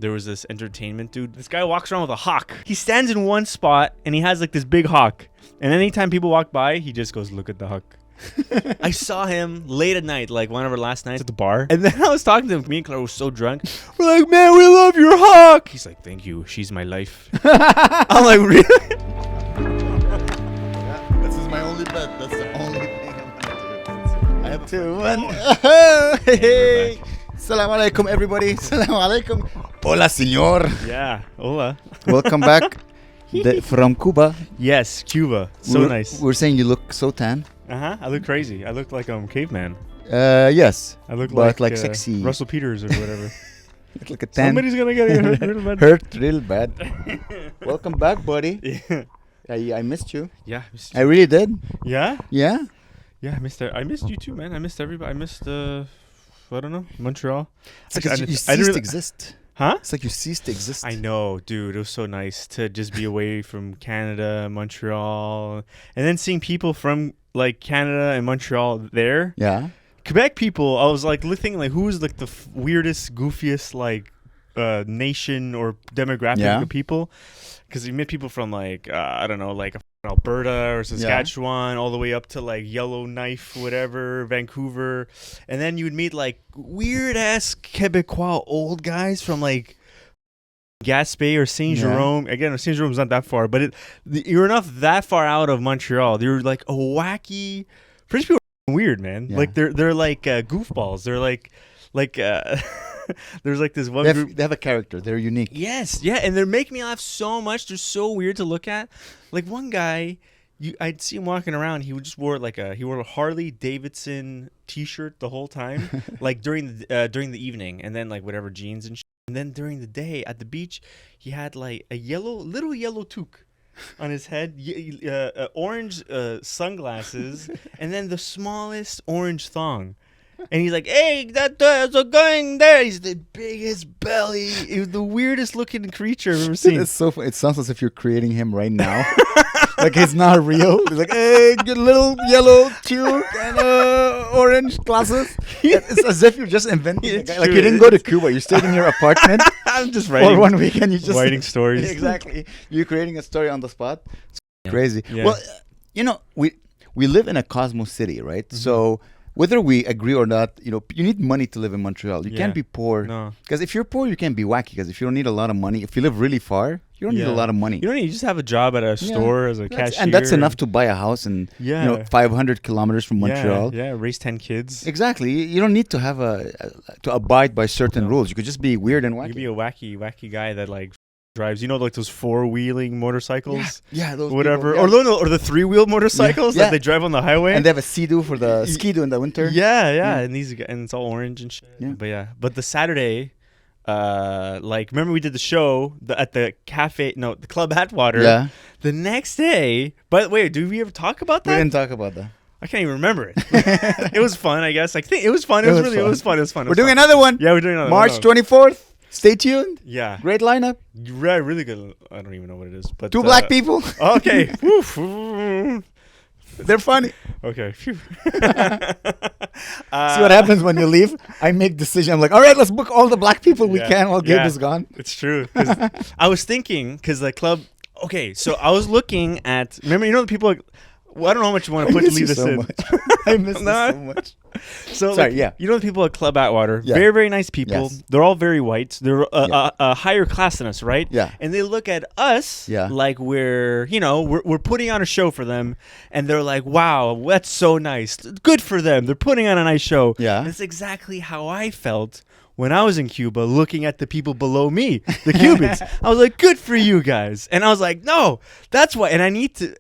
there was this entertainment dude. This guy walks around with a hawk. He stands in one spot and he has like this big hawk. And anytime people walk by, he just goes, look at the hawk. I saw him late at night, like one of our last nights at the bar. And then I was talking to him. Me and Claire were so drunk. We're like, man, we love your hawk. He's like, thank you. She's my life. I'm like, really? This is my only bet. That's the only thing I'm gonna do. I have 2, 1. Hey, Assalamu alaikum, everybody. Assalamu alaikum. Hola, señor. Yeah. Hola. Welcome back from Cuba. Yes, Cuba. So nice. We're saying you look so tan. I look crazy. I look like I'm caveman. Yes. I look like sexy. Russell Peters or whatever. Look like a tan. Somebody's gonna get hurt real bad. Hurt real bad. Welcome back, buddy. Yeah. I missed you. Yeah. I really did. Yeah. Yeah. Yeah. I missed you too, man. I missed everybody. I missed I don't know, Montreal. It's like you ceased to exist. Huh? It's like you ceased to exist. I know, dude. It was so nice to just be away from Canada, Montreal, and then seeing people from like Canada and Montreal there. Yeah. Quebec people, I was like thinking like who's like the weirdest, goofiest like nation or demographic of people, because you met people from like I don't know, like Alberta or Saskatchewan, all the way up to like Yellowknife, whatever, Vancouver, and then you would meet like weird ass Quebecois old guys from like Gaspé or Saint Jerome. Again, Saint Jerome's not that far, but you're enough that far out of Montreal. They're like a wacky. French people are weird, man. Yeah. Like they're like goofballs. They're like there's like this one group. They have a character. They're unique. Yes, yeah, and they're making me laugh so much. They're so weird to look at. Like one guy, I'd see him walking around. He would just wore a Harley Davidson T-shirt the whole time, like during the evening, and then like whatever jeans and shit. And then during the day at the beach, he had like a little yellow toque on his head, orange sunglasses, and then the smallest orange thong. And he's like, hey, that's going there. He's the biggest belly. He was the weirdest looking creature I've ever seen. It's so funny. It sounds as if you're creating him right now. Like it's not real. He's like, hey, good little yellow tube and orange glasses. It's as if you're just inventing a guy. Like you didn't go to Cuba. You stayed in your apartment. I'm just writing. For 1 weekend, you just writing stories. Exactly. You're creating a story on the spot. It's crazy. Yeah. Well, we live in a Cosmos city, right? Mm-hmm. So whether we agree or not, you need money to live in Montreal. You can't be poor. No. Because if you're poor, you can't be wacky. Because if you don't need a lot of money, if you live really far, you don't need a lot of money. You just have a job at a store as a cashier. And that's enough to buy a house and 500 kilometers from Montreal. Yeah, raise 10 kids. Exactly. You don't need to have to abide by certain rules. You could just be weird and wacky. You could be a wacky guy that like drives, like those 4-wheeling motorcycles, those whatever, people, or the 3-wheel motorcycles that they drive on the highway, and they have a skidoo for the skidoo in the winter. And it's all orange and shit. But the Saturday, remember we did the show at the the Club Atwater. Yeah. The next day, but wait, did we ever talk about that? We didn't talk about that. I can't even remember it. It was fun, I guess. I think it was fun. It was fun. We're doing another one. Yeah, we're doing another March 24th. Stay tuned. Yeah. Great lineup. Yeah, really good. I don't even know what it is. But 2 black people. Okay. They're funny. Okay. See what happens when you leave? I make decision. I'm like, all right, let's book all the black people we can while Gabe is gone. It's true. I was thinking, because the club... Okay, so I was looking at... Remember, the people... Well, I don't know how much you want to leave this in. I miss this so much. So, the people at Club Atwater, very, very nice people. Yes. They're all very white. They're a higher class than us, right? Yeah. And they look at us like we're putting on a show for them. And they're like, wow, that's so nice. Good for them. They're putting on a nice show. Yeah. And it's exactly how I felt when I was in Cuba looking at the people below me, the Cubans. I was like, good for you guys. And I was like, no, that's why. And I need to,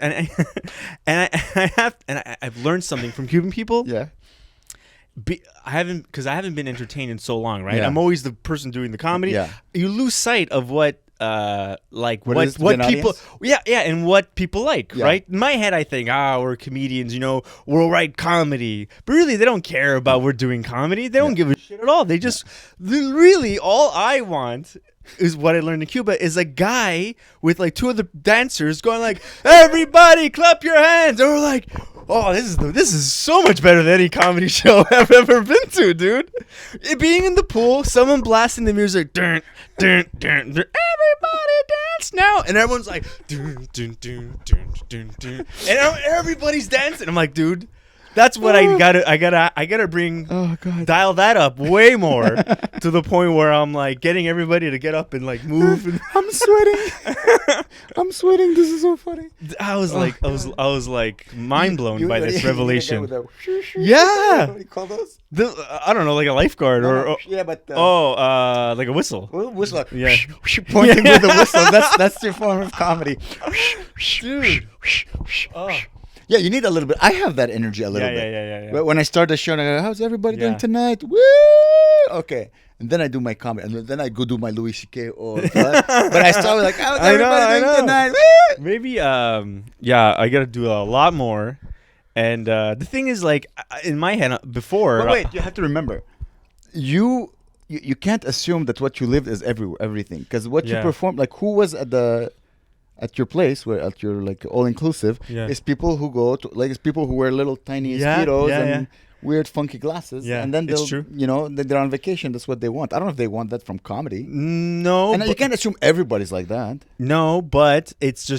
I've learned something from Cuban people. Yeah. I haven't been entertained in so long, right? Yeah. I'm always the person doing the comedy. Yeah. You lose sight of what like What what it is to be an people audience? and what people like, Yeah. right? In my head I think, we're comedians, we'll write comedy. But really they don't care about we're doing comedy. They don't give a shit at all. They just really all I want is what I learned in Cuba is a guy with like two other dancers going like, everybody clap your hands. And we're like, oh, this is so much better than any comedy show I've ever been to, dude. It being in the pool, someone blasting the music, dun, dun, dun, dun, everybody dance now, and everyone's like, dun, dun, dun, dun, dun, dun, and everybody's dancing. I'm like, dude, that's what I gotta bring. Oh God. Dial that up way more to the point where I'm like getting everybody to get up and like move. And I'm sweating. I'm sweating. This is so funny. I was like mind blown by this You revelation. get with a Yeah. What do you call those? I don't know, like a lifeguard or yeah, but like a whistle. whistle. Yeah. Pointing with a whistle. That's your form of comedy. Dude. Oh. Yeah, you need a little bit. I have that energy a little bit. Yeah. But when I start the show, and I go, how's everybody doing Yeah. tonight? Woo! Okay. And then I do my comedy. And then I go do my Louis C.K. or but I start with like, how's everybody doing tonight? Woo! Maybe I gotta do a lot more. And the thing is, like, in my head before. But wait, you have to remember, you can't assume that what you lived is everything, because what you Yeah. perform, like who was at your place, where at your like all inclusive, Yeah. is people who go to like it's people who wear little tiny Yeah, Speedos yeah, and weird funky glasses, Yeah, and then it's they'll true. they're on vacation. That's what they want. I don't know if they want that from comedy, No, and you can't assume everybody's like that. no, but it's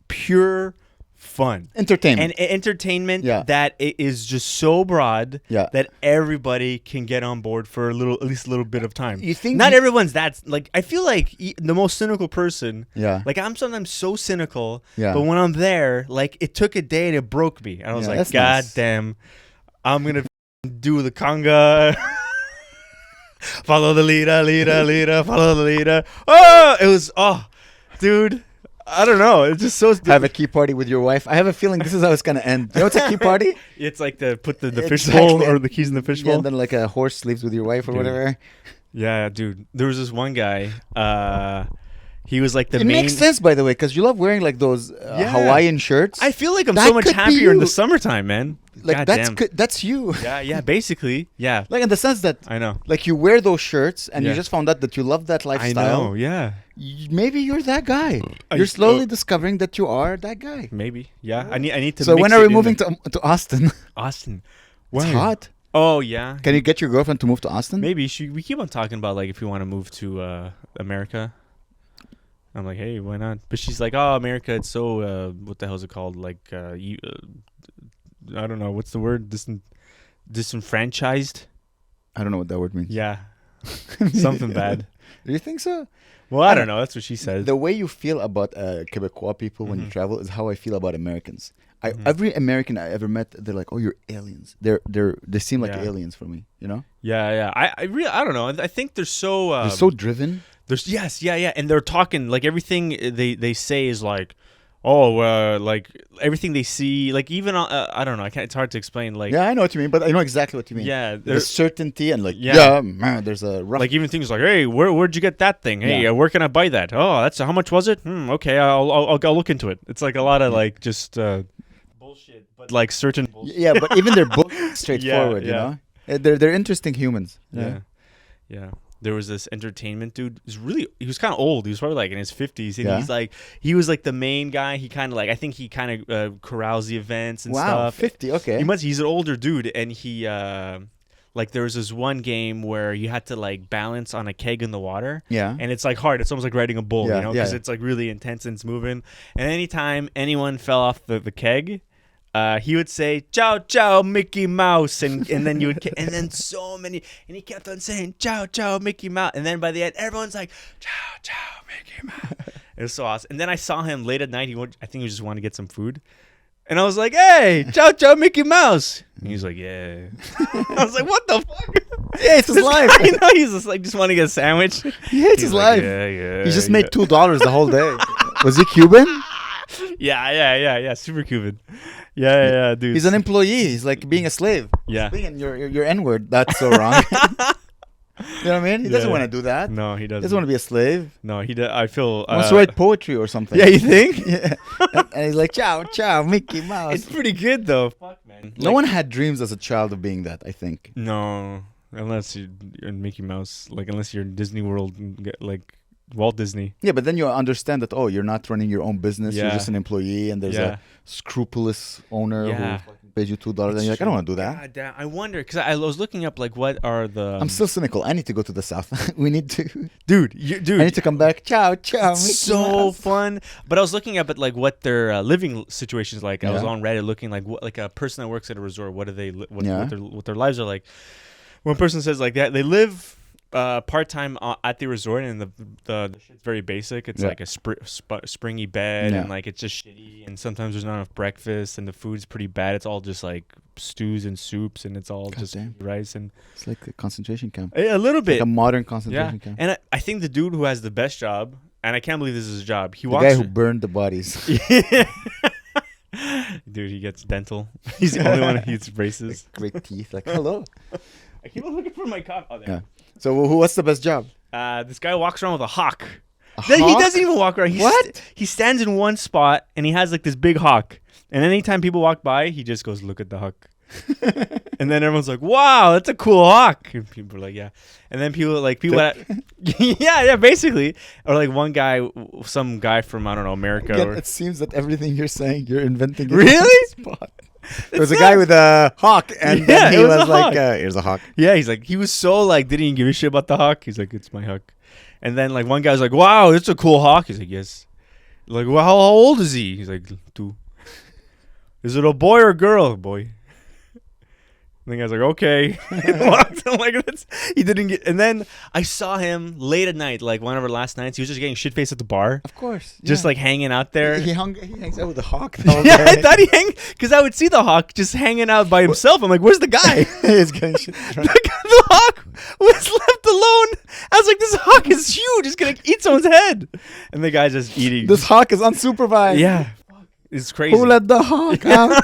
pure fun. Entertainment. And entertainment Yeah. that it is just so broad Yeah. that everybody can get on board for at least a little bit of time. You think not you- everyone's that like I feel like the most cynical person. Yeah. Like I'm sometimes so cynical. Yeah. But when I'm there, like it took a day and it broke me. And I was Yeah, like, that's God nice. damn, I'm gonna do the conga. Follow the leader, follow the leader. Oh, it was dude. I don't know. It's just so. Have a key party with your wife. I have a feeling this is how it's gonna end. You know what's a key party? It's like put the Exactly. fishbowl or the keys in the fishbowl. Yeah, and then like a horse sleeps with your wife or Dude. whatever. Yeah, dude. There was this one guy. He was like the It main. makes sense, by the way, because you love wearing like those Yeah. Hawaiian shirts. I feel like I'm That so much could be happier in the you. summertime, man. Like God that's damn. that's you. Yeah, basically. Yeah, Like in the sense that I know. like you wear those shirts and you Yeah. just found out that you love that I lifestyle. know. Yeah, Maybe you're that guy. I You're used to- slowly discovering that you are that guy. maybe. Yeah, I need to. So mix when are it we in moving there. to Austin? Austin? It's Why? hot. Oh yeah. Can you get your girlfriend to move to Austin? Maybe we keep on talking about like if we want to move to America. I'm like, hey, why not? But she's like, oh, America, it's so what the hell is it called? Like, I don't know, what's the word? Disenfranchised? I don't know what that word means. Yeah, something bad. Do you think so? Well, I don't know. That's what she said. The way you feel about Quebecois people when you travel is how I feel about Americans. Every American I ever met, they're like, "Oh, you're aliens." They seem like Yeah. aliens for me. You know, Yeah. I really, I don't know. I think they're so. they're so driven. There's yeah, and they're talking like everything they say is like, like everything they see, like even I don't know. It's hard to explain. Like Yeah, I know what you mean, but I know exactly what you mean. yeah, The there's certainty and like, Yeah. man, there's a rough. like even things like, hey, where'd you get that thing? Hey, Yeah. where can I buy that? Oh, that's how much was it? Okay, I'll look into it. It's like a lot of like just bullshit, but like certain bullshit. yeah, but even their book straightforward. Yeah. You know, They're interesting humans. Yeah. There was this entertainment dude. He was kind of old. He was probably like in his 50s. And Yeah. he was like the main guy. He kind of like, I think he kind of corrals the events and Wow, stuff. 50. Okay. He's an older dude. And he, like there was this one game where you had to like balance on a keg in the water. Yeah. And it's like hard. It's almost like riding a bull, Yeah, you know, because yeah. it's like really intense and it's moving. And anytime anyone fell off the keg, he would say "Ciao, ciao, Mickey Mouse," and then you would, and then so many, and he kept on saying "Ciao, ciao, Mickey Mouse," and then by the end, everyone's like "Ciao, ciao, Mickey Mouse." It was so awesome. And then I saw him late at night. I think he just wanted to get some food, and I was like, "Hey, ciao, ciao, Mickey Mouse," and he's like, "Yeah." I was like, "What the fuck?" Yeah, it's his life. I know he's just like want to get a sandwich. He hates his like, life. Yeah. He just made $2 the whole day. Was he Cuban? Yeah. Super Cuban. Yeah, dude. He's an employee. He's like being a slave. Yeah. Being your N-word. That's so wrong. You know what I mean? He doesn't Yeah. want to do that. No, he He doesn't. doesn't want to be a slave. No, he does. I feel. He wants to write poetry or something. Yeah, you think? Yeah. And he's like, ciao, ciao, Mickey Mouse. It's pretty good though. Fuck, man. No one had dreams as a child of being that, I think. No, unless you're in Mickey Mouse. Like unless you're in Disney World, and like Walt Disney. Yeah, but then you understand that, you're not running your own business. You're Yeah. just an employee, and there's a scrupulous owner Yeah. who pays you $2. And you're like, I don't want to do that. God damn, I wonder because I was looking up like what are the. I'm still cynical. I need to go to the South. We need to. dude. I need to come back. Ciao, ciao. It's Mickey so Mouse. fun. But I was looking up at like what their living situations like. I was Yeah. on Reddit looking like what like a person that works at a resort. What do they? Yeah. What their lives are like. One person says like that they live part time at the resort and the shit's very basic. It's Yeah. like a springy bed Yeah. and like it's just shitty and sometimes there's not enough breakfast and the food's pretty bad. It's all just like stews and soups and it's all God just damn. rice and It's like a concentration camp. a little bit. Like a modern Yeah, concentration camp. and I think the dude who has the best job, and I can't believe this is his job. He The walks. guy who burned the bodies. Dude, he gets dental. He's the only one who eats braces. Great teeth. Like, hello. I keep on looking for my coffee. Oh, there. Yeah. So what's the best job? This guy walks around with a hawk. A He hawk? doesn't even walk around. What? He stands in one spot and he has like this big hawk. And anytime people walk by, he just goes, "Look at the hawk." And then everyone's like, "Wow, that's a cool hawk." And people are like, "Yeah." And then people yeah, basically. Or like one guy, some guy from I don't know America. Again, Or, it seems that everything you're saying, you're inventing. it on Really? the spot. There was a guy with a hawk, and Yeah, then he it was was a like, hawk. "Here's a hawk." Yeah, he's like, he was so like, didn't even give a shit about the hawk. He's like, "It's my hawk." And then like one guy's like, "Wow, it's a cool hawk." He's like, "Yes." Like, "Well, how old is he?" He's like, 2. Is it a boy or girl? Boy. And the guy's like, "Okay." Walked. I'm like, he didn't get. And then I saw him late at night, like one of our last nights. He was just getting shit faced at the bar, Of course, just like hanging out there. he hangs out with the hawk. the whole Yeah, I day. thought he because I would see the hawk just hanging out by himself. I'm like, "Where's the guy?" He's getting shit drunk. The hawk was left alone. I was like, "This hawk is huge. It's gonna eat someone's head." And the guy's just eating. This hawk is unsupervised. Yeah, it's crazy. Who let the hawk out?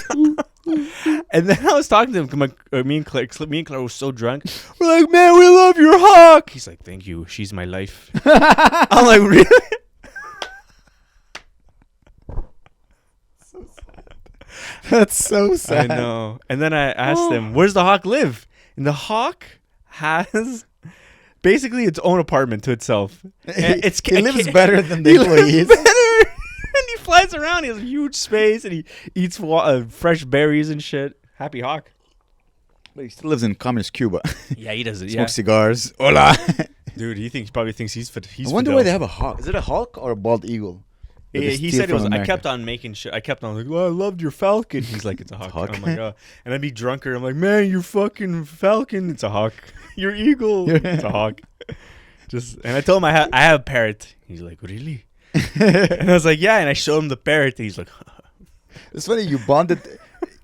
And then I was talking to him. Me and Claire were so drunk. We're like, "Man, we love your hawk." He's like, "Thank you. She's my life." I'm like, "Really?" That's so sad. I know. And then I asked him, "Where's the hawk live?" And the hawk has basically its own apartment to itself. And He lives better than the He lives employees. better. And he flies around. He has a huge space, and he eats fresh berries and shit. Happy hawk. But he still lives in communist Cuba. Yeah, he does it. Smoke cigars. Hola. Dude, he probably thinks he's I wonder Fidel. why they have a hawk. Is it a hawk or a bald eagle? that they He steal said it from was. I America? kept on making sure. I kept on like, "Well, I loved your falcon." He's like, "It's a hawk." hawk. I'm like, "Oh," and I'd be drunker. I'm like, "Man, your fucking falcon. It's a hawk. Your eagle. It's a hawk." And I told him I have a parrot. He's like, "Really?" And I was like, "Yeah." And I showed him the parrot. And he's like, It's funny you bonded.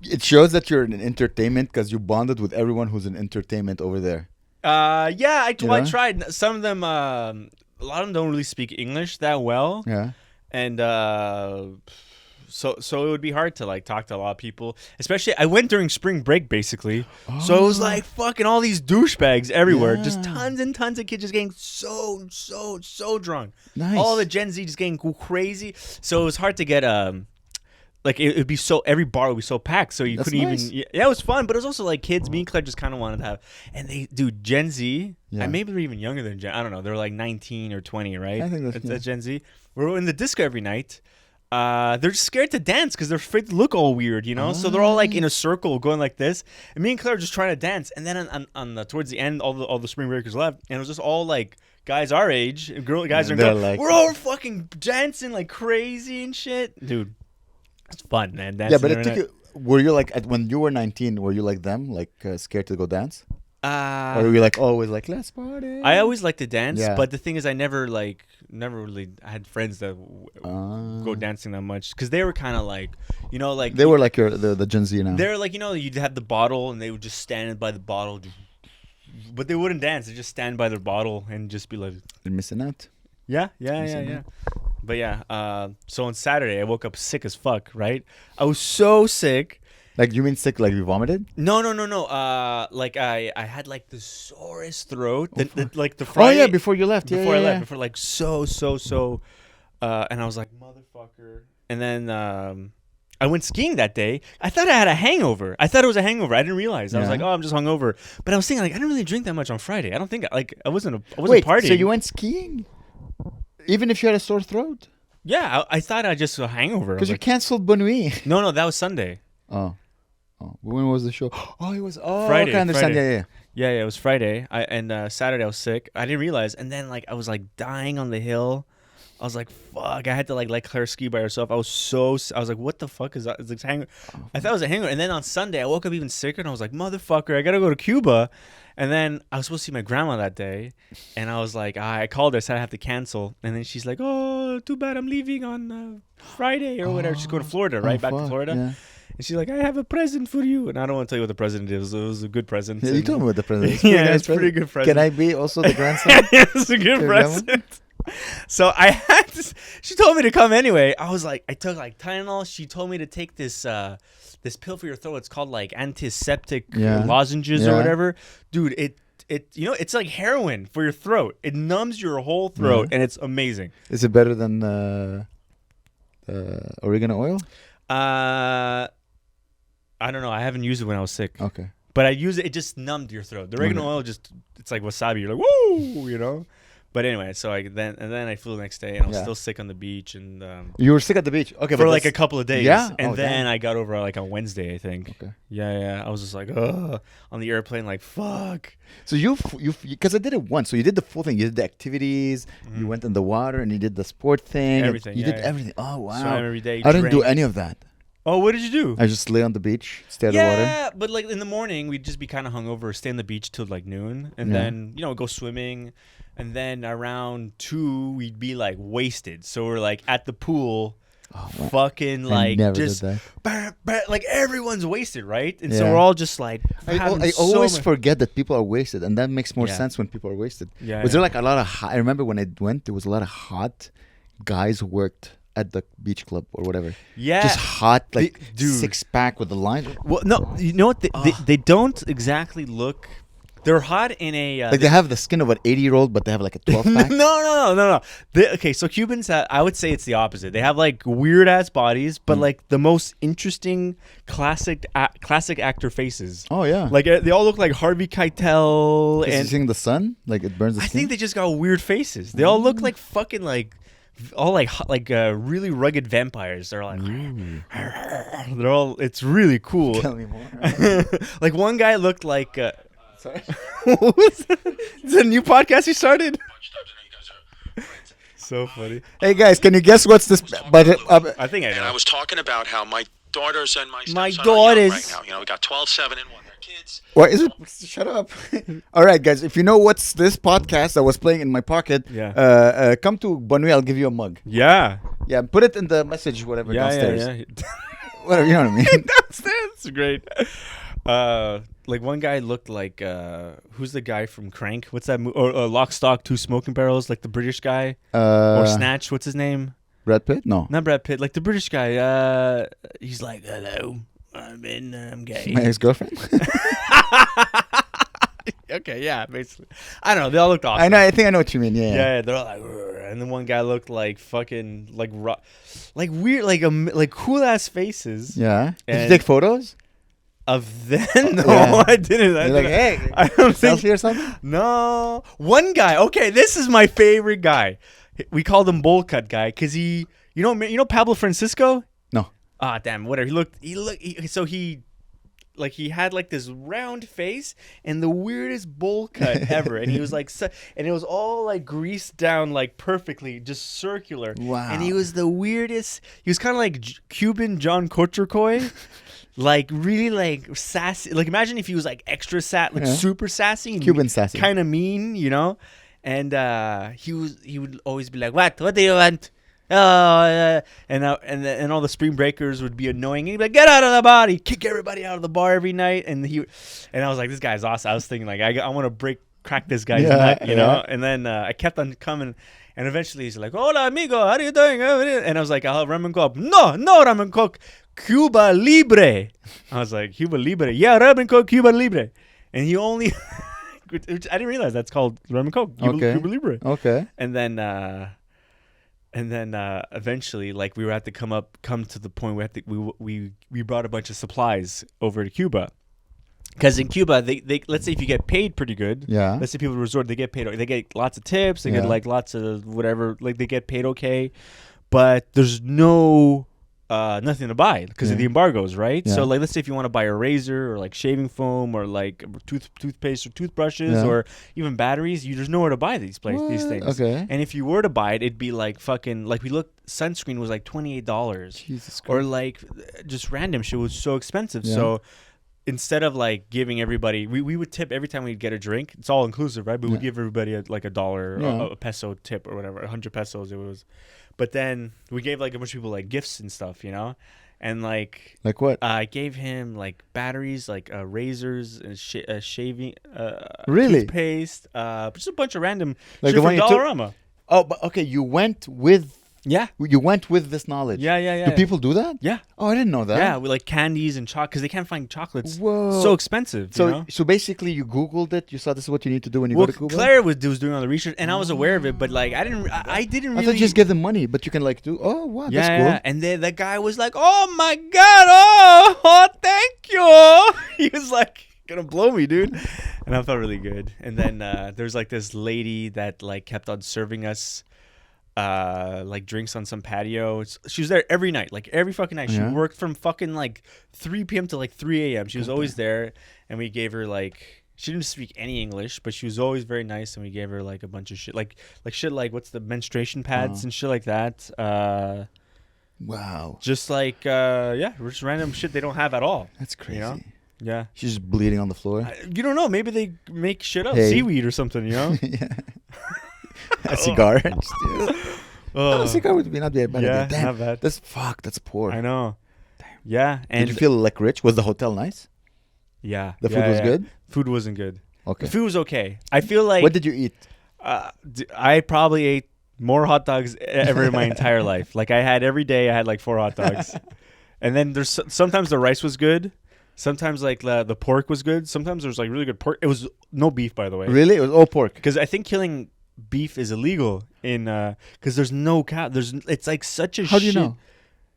It shows that you're in entertainment because you bonded with everyone who's in entertainment over there. "Yeah, I know? tried. Some of them, a lot of them don't really speak English that well, Yeah. and so it would be hard to like talk to a lot of people. Especially, I went during spring break basically, so it was like fucking all these douchebags everywhere. Just Yeah. tons and tons of kids just getting so drunk. Nice. All the Gen Z just getting crazy. So it was hard to get like it'd be so every bar would be so packed, so you That's couldn't nice. even. Yeah, it was fun, but it was also like kids. Me and Claire just kind of wanted to have, and they, dude, Gen Z. Yeah. And maybe they're even younger than Gen. I don't know. They're like 19 or 20, right? I think that's Gen Z. We're in the disco every night. They're just scared to dance because they're afraid to look all weird, you know. So they're all like in a circle going like this, and me and Claire are just trying to dance. And then on the towards the end, all the spring breakers left, and it was just all like guys our age, guys And are they're girls. like- We're all fucking dancing like crazy and shit, dude. It's fun, man. Yeah, Dancing but it every took night. you. Were you like when you were 19? Were you like them, like scared to go dance, or were you like always like let's party? I always liked to dance, Yeah. but the thing is, I never really. I had friends that go dancing that much because they were kind of like, you know, like They were like the Gen Z now. they're like, you know, you'd have the bottle and they would just stand by the bottle, but they wouldn't dance. They just stand by their bottle and just be like, They're missing out. yeah. Missing But yeah, so on Saturday I woke up sick as fuck. Right, I was so sick, Like you mean sick? Like you vomited? No. Like I had like the sorest throat. Like the Oh Friday. yeah, before you left. Before Yeah, I left, yeah. before like so. And I was like, motherfucker. And then I went skiing that day. I thought I had a hangover. I thought it was a hangover. I didn't realize. I was Yeah. like, oh, I'm just hungover. But I was thinking, like, I didn't really drink that much on Friday. I don't think, I wasn't Wait, partying. so you went skiing? Even if you had a sore throat? Yeah, I thought I just a hangover. Because you Like, canceled Bonne Nuit. no, that was Sunday. Oh. When was the show? Oh, it was. Oh, Friday, okay, I understand. Friday. Yeah. Yeah, it was Friday. And Saturday I was sick. I didn't realize. And then like I was like dying on the hill. I was like, fuck. I had to like let Claire ski by herself. I was like, what the fuck is that? It's like I thought it was a hangover. And then on Sunday I woke up even sicker and I was like, motherfucker, I gotta go to Cuba. And then I was supposed to see my grandma that day. And I was like, I called her, said I have to cancel. And then she's like, oh, too bad, I'm leaving on Friday or whatever. She's going to Florida, right? Back to Florida. Yeah. And she's like, I have a present for you. And I don't want to tell you what the present is. It was a good present. Yeah, you told me what the present is. Yeah, it's pretty good present. Can I be also the grandson? It's a good Your present. So I had to, she told me to come anyway. I was like, I took like Tylenol. She told me to take this this pill for your throat. It's called like antiseptic lozenges or whatever. Dude, it it's like heroin for your throat. It numbs your whole throat and it's amazing. Is it better than oregano oil? I don't know. I haven't used it when I was sick. Okay. But I use it. It just numbed your throat. The oregano oil it's like wasabi. You're like, woo, you know. But anyway, so then I flew the next day and I was still sick on the beach and You were sick at the beach. Okay, for like a couple of days. Yeah? And Oh, then damn. I got over like on Wednesday, I think. Okay. Yeah. I was just like, ugh, on the airplane, like, fuck. So you because I did it once. So you did the full thing. You did the activities. You went in the water and you did the sport thing. Everything, You yeah, did yeah. everything. Oh wow. Swam every day. I didn't do drank. any of that. Oh, what did you do? I just lay on the beach, stare at the water. Yeah, but like in the morning, we'd just be kind of hungover, stay on the beach till like noon, and then go swimming, and then around 2 we'd be like wasted. So we're like at the pool, fucking like never just did like everyone's wasted, right? And so Yeah. we're all just like I having always much- forget that people are wasted, and that makes more Yeah. sense when people are wasted. Yeah, Was there like a lot of hot? I remember when I went, there was a lot of hot guys who worked at the beach club or whatever. Yeah. Just hot, like dude. 6-pack with the line. Well, no, you know what? They don't exactly look. They're hot in a. Like they have the skin of an 80-year-old, but they have like a 12-pack. No. Okay, so Cubans, I would say it's the opposite. They have like weird ass bodies, but like the most interesting classic actor faces. Oh yeah. Like they all look like Harvey Keitel, Is you and seeing the sun? Like it burns the I skin? think they just got weird faces. They all look like fucking like. All like really rugged vampires. They're like, they're all. It's really cool. Tell me more. Like one guy looked like. Sorry. What was that? It's a new podcast you started. So funny. Hey guys, can you guess what's this? But I think I And I know. was talking about how my daughters and my My stepson are young daughters. right now. You know, we got 12, 7, and 1. They're kids. what is it? Shut up. All right, guys. If you know what's this podcast that was playing in my pocket, come to Bonne Nuit. I'll give you a mug. Yeah. Yeah, put it in the message, whatever, downstairs. Yeah. Whatever, you know what I mean? Downstairs. It's great. Like one guy looked like who's the guy from Crank? What's that movie? Or Lock, Stock, Two Smoking Barrels? Like the British guy or Snatch? What's his name? Brad Pitt? No. Not Brad Pitt. Like the British guy. He's like, hello, I'm gay. My ex-girlfriend? Okay, yeah, basically. I don't know. They all looked awesome. I know. I think I know what you mean. Yeah. Yeah, they're all like, "Rrr," and then one guy looked like fucking like weird, like cool ass faces. Yeah. Did you And- take photos? Of them? No, Yeah. I didn't. You're like, hey, I don't think. selfie or something? No, one guy. Okay, this is my favorite guy. We called him Bowl Cut Guy because you know Pablo Francisco. No. Ah, damn. Whatever. He had like this round face and the weirdest bowl cut ever, and he was like, and it was all like greased down like perfectly, just circular. Wow. And he was the weirdest. He was kind of like Cuban John Cochercoy. Like really like sassy. Like imagine if he was like extra super sassy, and Cuban sassy. kind of mean, you know. And he would always be like, "What do you want?" Oh, and all the spring breakers would be annoying. And he'd be like, "Get out of the bar!" He'd kick everybody out of the bar every night. And I was like, "This guy's awesome." I was thinking like, I want to break crack this guy's Yeah, nut, you know. yeah. And then I kept on coming, and eventually he's like, "Hola, amigo, how are you doing?" And I was like, "I'll have rum and coke." No, rum and coke, Cuba Libre. I was like, Cuba Libre, yeah, rum and coke, Cuba Libre. And he only, which I didn't realize that's called rum and coke, Cuba Libre. Okay. And then eventually, like, we were at to come to the point where we brought a bunch of supplies over to Cuba. Because in Cuba, they let's say if you get paid pretty good, Yeah. let's say people resort, they get lots of tips, they get like lots of whatever, like they get paid okay, but there's no nothing to buy because of the embargoes, right? Yeah. So like, let's say if you want to buy a razor or like shaving foam or like toothpaste or toothbrushes or even batteries, there's nowhere to buy these things. Okay. And if you were to buy it, it'd be like fucking, like, we looked, sunscreen was like $28. Jesus Christ. Or like just random shit was so expensive. Yeah. So instead of like giving everybody, we would tip every time we'd get a drink. It's all inclusive, right? But we'd give everybody like $1, a peso tip or whatever, 100 pesos it was. But then we gave like a bunch of people like gifts and stuff, you know? And like what? I gave him like batteries, like razors, and shaving, Really? toothpaste, just a bunch of random Like shit the from one you took- Dollarama. Oh, but okay, you went with Yeah. this knowledge. Yeah. Do people do that? Yeah. Oh, I didn't know that. Yeah, with like candies and chocolate, because they can't find chocolates. Whoa. So expensive. So you know? so basically, you Googled it. You saw this is what you need to do when you Well, go to Cuba. Claire was doing all the research, and I was aware of it, but like I didn't I really. thought you just give them money, but you can like do. Oh, wow, Yeah, that's cool. yeah. And then that guy was like, "Oh my god, oh thank you." He was like gonna blow me, dude, and I felt really good. And then there's like this lady that like kept on serving us like drinks on some patio. She was there every night, like every fucking night. She Yeah. worked from fucking like 3 p.m. to like 3 a.m. She was always there, and we gave her like, she didn't speak any English, but she was always very nice, and we gave her like a bunch of shit, like shit like what's the menstruation pads and shit like that. Wow, Just like just random shit they don't have at all. that's crazy. You know? Yeah. She's just bleeding on the floor. You don't know. Maybe they make shit up, Hey. seaweed or something. You know. Yeah. A cigar. Just, Oh, a cigar would not be a bad yeah, idea. Damn, not bad. that's poor. I know. Yeah, and Did you feel like rich? Was the hotel nice? yeah, The food was good? Food wasn't good. Okay. The food was okay. I feel like What did you eat? I probably ate more hot dogs ever in my entire life. Like I had every day, I had like 4 hot dogs, and then there's sometimes the rice was good. Sometimes like the pork was good. Sometimes there's like really good pork. It was no beef, by the way. Really? It was all pork. Because I think killing beef is illegal in because there's no cow. It's like such a. How do you know?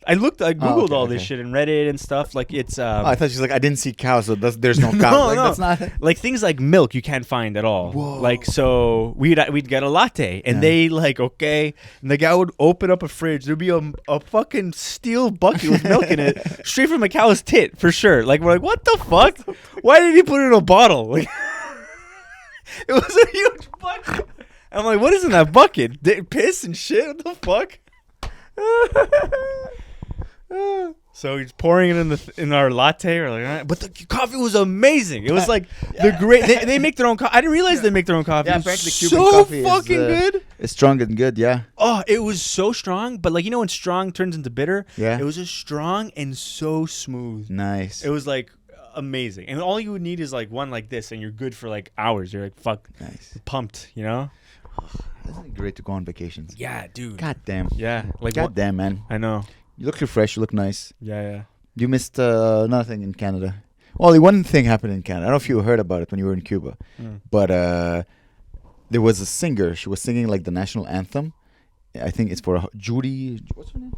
I googled all this okay. shit and Reddit and stuff. Like it's I thought she's like, I didn't see cows, so there's no cows. No, Like, no. that's not. like things like milk you can't find at all. Whoa. Like so we'd get a latte and they like okay, and the guy would open up a fridge. There'd be a fucking steel bucket with milk in it, straight from a cow's tit for sure. Like we're like, what the fuck? Why did he put it in a bottle? Like it was a huge bucket. I'm like, what is in that bucket? Piss and shit? What the fuck? So he's pouring it in our latte. We're like, all right. But the coffee was amazing. It was like the great. They make their own coffee. I didn't realize they make their own coffee. Yeah, It was apparently Cuban so coffee is, fucking good. It's strong and good, yeah. Oh, it was so strong. But like when strong turns into bitter. Yeah. It was just strong and so smooth. Nice. It was like amazing. And all you would need is like one like this, and you're good for like hours. You're like fuck, Nice. pumped. You know? Isn't it great to go on vacations? Yeah, dude. God damn. Yeah, like God damn, man. I know. You look refreshed. You look nice. Yeah. You missed nothing in Canada. Only one thing happened in Canada. I don't know if you heard about it when you were in Cuba, but there was a singer. She was singing like the national anthem. I think it's for Judy. What's her name?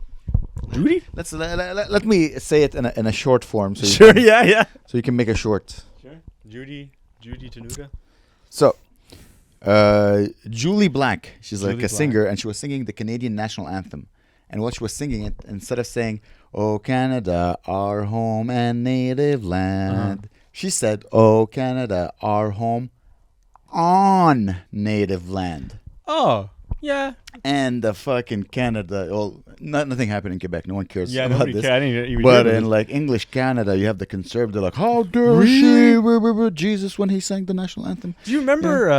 Judy? Let me say it in a short form. So Sure. Yeah. So you can make a short. Sure. Judy Tenuta. So, Julie Black, she's like Julie a Black. singer, and she was singing the Canadian national anthem. And while she was singing it, instead of saying, "Oh Canada, our home and native land," she said, "Oh Canada, our home on native land." Oh, yeah. And the fucking Canada, well, nothing happened in Quebec. No one cares Yeah, about nobody this. cared. I didn't even But hear in this. like English Canada, you have the conservative, like, how dare she? Jesus when he sang the national anthem. Do you remember?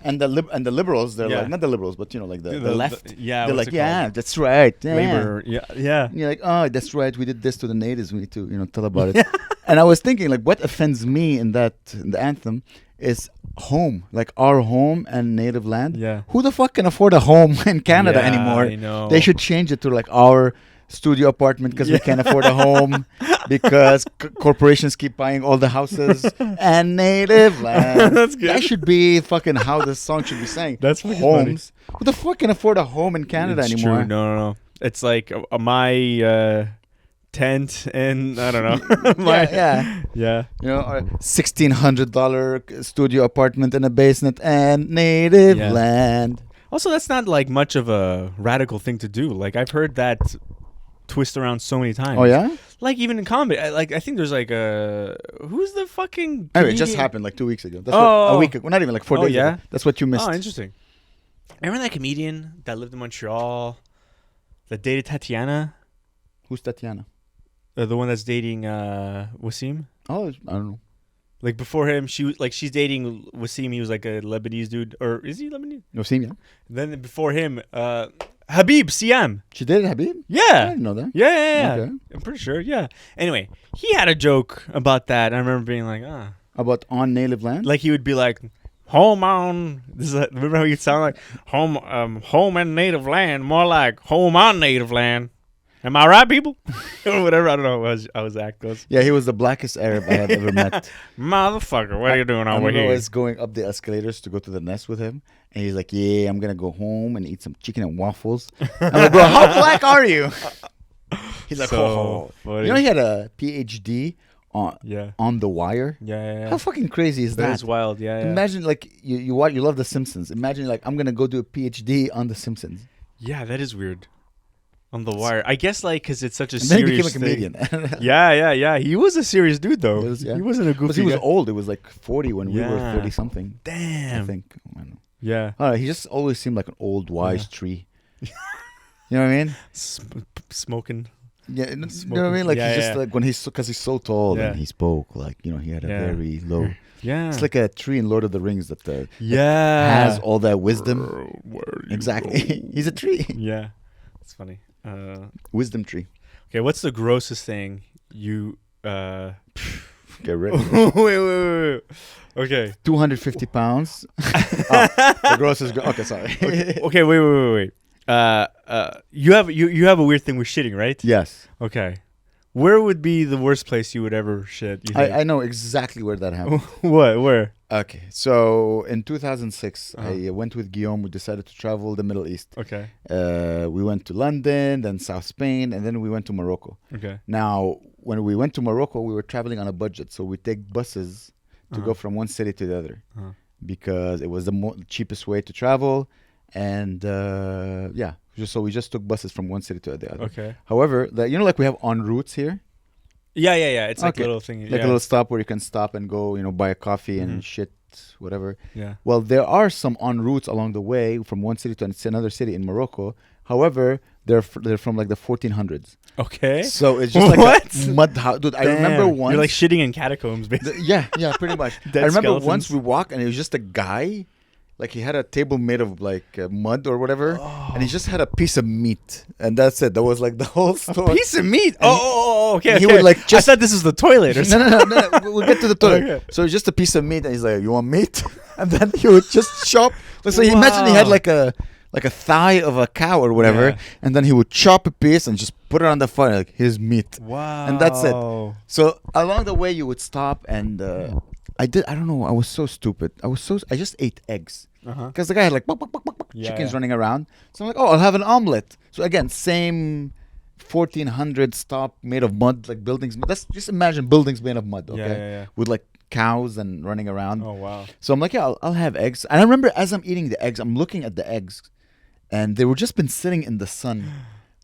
And the liberals, they're Yeah. like, not the liberals, but like the The- left. yeah, they're what's like, it yeah, called? that's right. Yeah. Labor. Yeah. And you're like, oh, that's right. We did this to the natives. We need to, tell about it. And I was thinking, like, what offends me in the anthem is home, like our home and native land. Yeah. Who the fuck can afford a home in Canada Yeah, anymore? I know. They should change it to like our studio apartment because we can't afford a home because corporations keep buying all the houses and native land. That's good. That should be fucking how this song should be saying. That's fucking homes. Who the fuck can afford a home in Canada It's anymore? True. No. It's like my tent and I don't know. Yeah. Yeah. You know, a $1,600 studio apartment in a basement and native Yeah. land. Also, that's not like much of a radical thing to do. Like I've heard that twist around so many times. Oh yeah. Like even in comedy, I think there's like who's the fucking Anyway, it just comedian? happened like 2 weeks ago. That's Oh. a week ago. Not even like 4 Oh, days yeah? ago. That's what you missed. Oh, interesting. Remember that comedian that lived in Montreal that dated Tatiana? Who's Tatiana? The one that's dating Wasim? Oh, I don't know. Like before him, she's dating Wasim. He was like a Lebanese dude, or is he Lebanese? No, seen ya? Then before him, Habib Siam. She dated Habib? I Yeah, didn't know that. yeah. Okay. I'm pretty sure. Yeah. Anyway, he had a joke about that. I remember being like, About on native land? like he would be like, home on. Remember how you sound like home and native land, more like home on native land. Am I right, people? Or whatever. I don't know. I was acting. Yeah, he was the blackest Arab I have ever met. Motherfucker, what are you doing I over remember I here? was going up the escalators to go to the nest with him, and he's like, "Yeah, I'm gonna go home and eat some chicken and waffles." I'm like, "Bro, how black are you?" He's like, So "Oh, funny. you know, he had a PhD Yeah. on The Wire. Yeah. How fucking crazy is That that? is wild. Yeah. Imagine like you love The Simpsons. Imagine like I'm gonna go do a PhD on The Simpsons, Yeah, that is weird. On The Wire, I guess, like, because it's such a and then he became serious a thing. comedian. Yeah. He was a serious dude, though. Yeah. He wasn't a goofy Because he was guy. old. It was like 40 when we were Yeah. 30 something. I Damn. think. I don't know. Yeah. I don't know, he just always seemed like an old wise tree. You know what I mean? Smoking. Yeah, you know what I mean? Like Yeah, he's just yeah. like when because he's so tall Yeah. and he spoke like he had a Yeah. very low. Yeah. It's like a tree in Lord of the Rings that yeah. has all that wisdom. Exactly, he's a tree, Yeah. It's funny. wisdom tree. Okay, what's the grossest thing you Get ready. wait. Okay. 250 pounds. The gross is okay. Sorry. Okay, wait. You have a weird thing with shitting, right? Yes, Okay. Where would be the worst place you would ever shit? You think? I know exactly where that happened. What? Where? Okay, so in 2006, Uh-huh. I went with Guillaume. We decided to travel the Middle East. Okay. We went to London, then South Spain, and then we went to Morocco. Okay. Now, when we went to Morocco, we were traveling on a budget, so we take buses to go from one city to the other Uh-huh. because it was the cheapest way to travel, and we just took buses from one city to the other. Okay. However, like we have en routes here, Yeah. It's like Okay. a little thing. like a little stop where you can stop and go, buy a coffee and Mhm. shit, whatever. Yeah. Well, there are some en routes along the way from one city to another city in Morocco. However, they're from like the 1400s. Okay. So it's just like What? a mud house. Dude, I remember Damn. once. You're like shitting in catacombs, basically. Yeah, pretty much. Dead I remember skeletons. once we walked and it was just a guy. Like he had a table made of like mud or whatever, and he just had a piece of meat, and that's it. That was like the whole story. Piece of meat. And Okay. he okay. would, like, I just- thought this was the toilet or No, something. no. We'll get to the toilet. Okay. So it's just a piece of meat, and he's like, "You want meat?" And then he would just chop. So he imagine he had Wow. like a thigh of a cow or whatever, Yeah. and then he would chop a piece and just put it on the fire. Like, here's meat. Wow. And that's it. So along the way, you would stop, and I don't know. I was so stupid. I just ate eggs. Uh-huh. Because the guy had like chickens Yeah. running around. So I'm like, oh, I'll have an omelet. So again, same 1400 stop made of mud, like buildings. Let's just imagine buildings made of mud, okay? Yeah. With like cows and running around. Oh wow. So I'm like, yeah, I'll have eggs. And I remember as I'm eating the eggs, I'm looking at the eggs, and they were just been sitting in the sun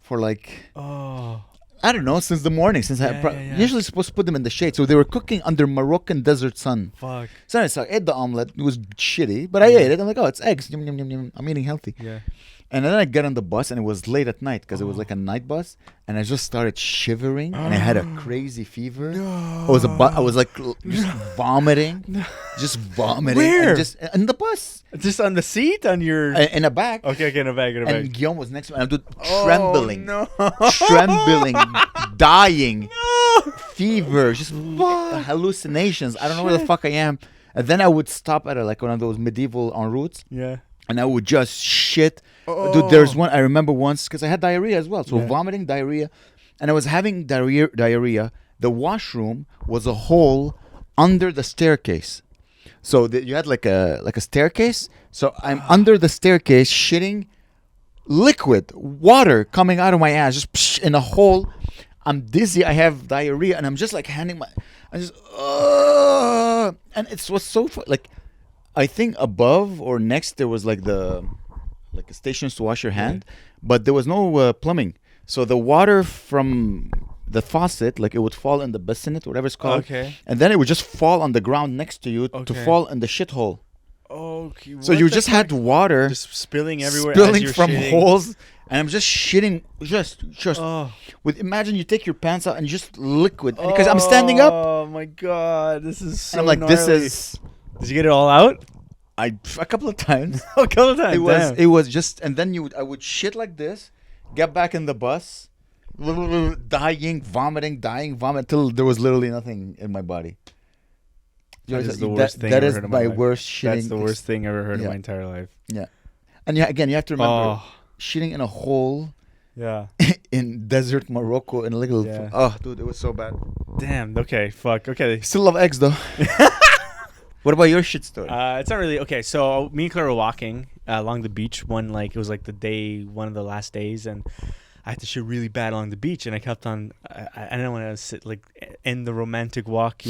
for like, Oh. I don't know, since the morning. Yeah. Usually supposed to put them in the shade. So they were cooking under Moroccan desert sun. Fuck. So I ate the omelet. It was shitty, but I ate it. I'm like, oh, it's eggs. Yum, yum, yum, yum. I'm eating healthy. Yeah. And then I get on the bus, and it was late at night because it was like a night bus, and I just started shivering, and I had a crazy fever. I was like just vomiting, just vomiting. Where? And just in the bus, Just on the seat on your. in a bag. Okay, in a bag. And Guillaume was next to me, and I'm Oh, trembling, no. trembling, dying, No. fever, just hallucinations. I don't know where the fuck I am. And then I would stop at one of those medieval en routes, Yeah. and I would just shit. Oh. Dude, there's one I remember once because I had diarrhea as well. So Yeah. vomiting, diarrhea, and I was having diarrhea. The washroom was a hole under the staircase. So you had like a staircase. So I'm under the staircase shitting liquid water coming out of my ass, just in a hole. I'm dizzy. I have diarrhea, and I'm just like handing my. I just and it was so like, I think above or next there was like stations to wash your hand, but there was no plumbing. So the water from the faucet, like it would fall in the bassinet, whatever it's called, and then it would just fall on the ground next to you to fall in the shithole. Okay. So you just had water just spilling everywhere, spilling as you're from shitting. holes, and I'm just shitting, just Oh. with. Imagine you take your pants out and just liquid, and because I'm standing up, Oh my god, this is so and I'm like, this gnarly. is. Did you get it all out? A couple of times. A couple of times. It was just, and then I would shit like this, get back in the bus, dying, vomiting, until there was literally nothing in my body. That is the worst thing That I've is heard in my my life. worst shitting. That's the worst thing I've ever heard in Yeah. my entire life. Yeah, and again, you have to remember Oh, shitting in a hole yeah. in desert Morocco in a little. Yeah. Oh, dude, it was so bad. Damn. Okay. Fuck. Okay. Still love eggs though. What about your shit story? It's not really okay. So me and Claire were walking along the beach it was like one of the last days, and I had to shit really bad along the beach, and I kept on. I didn't want to end the romantic walk,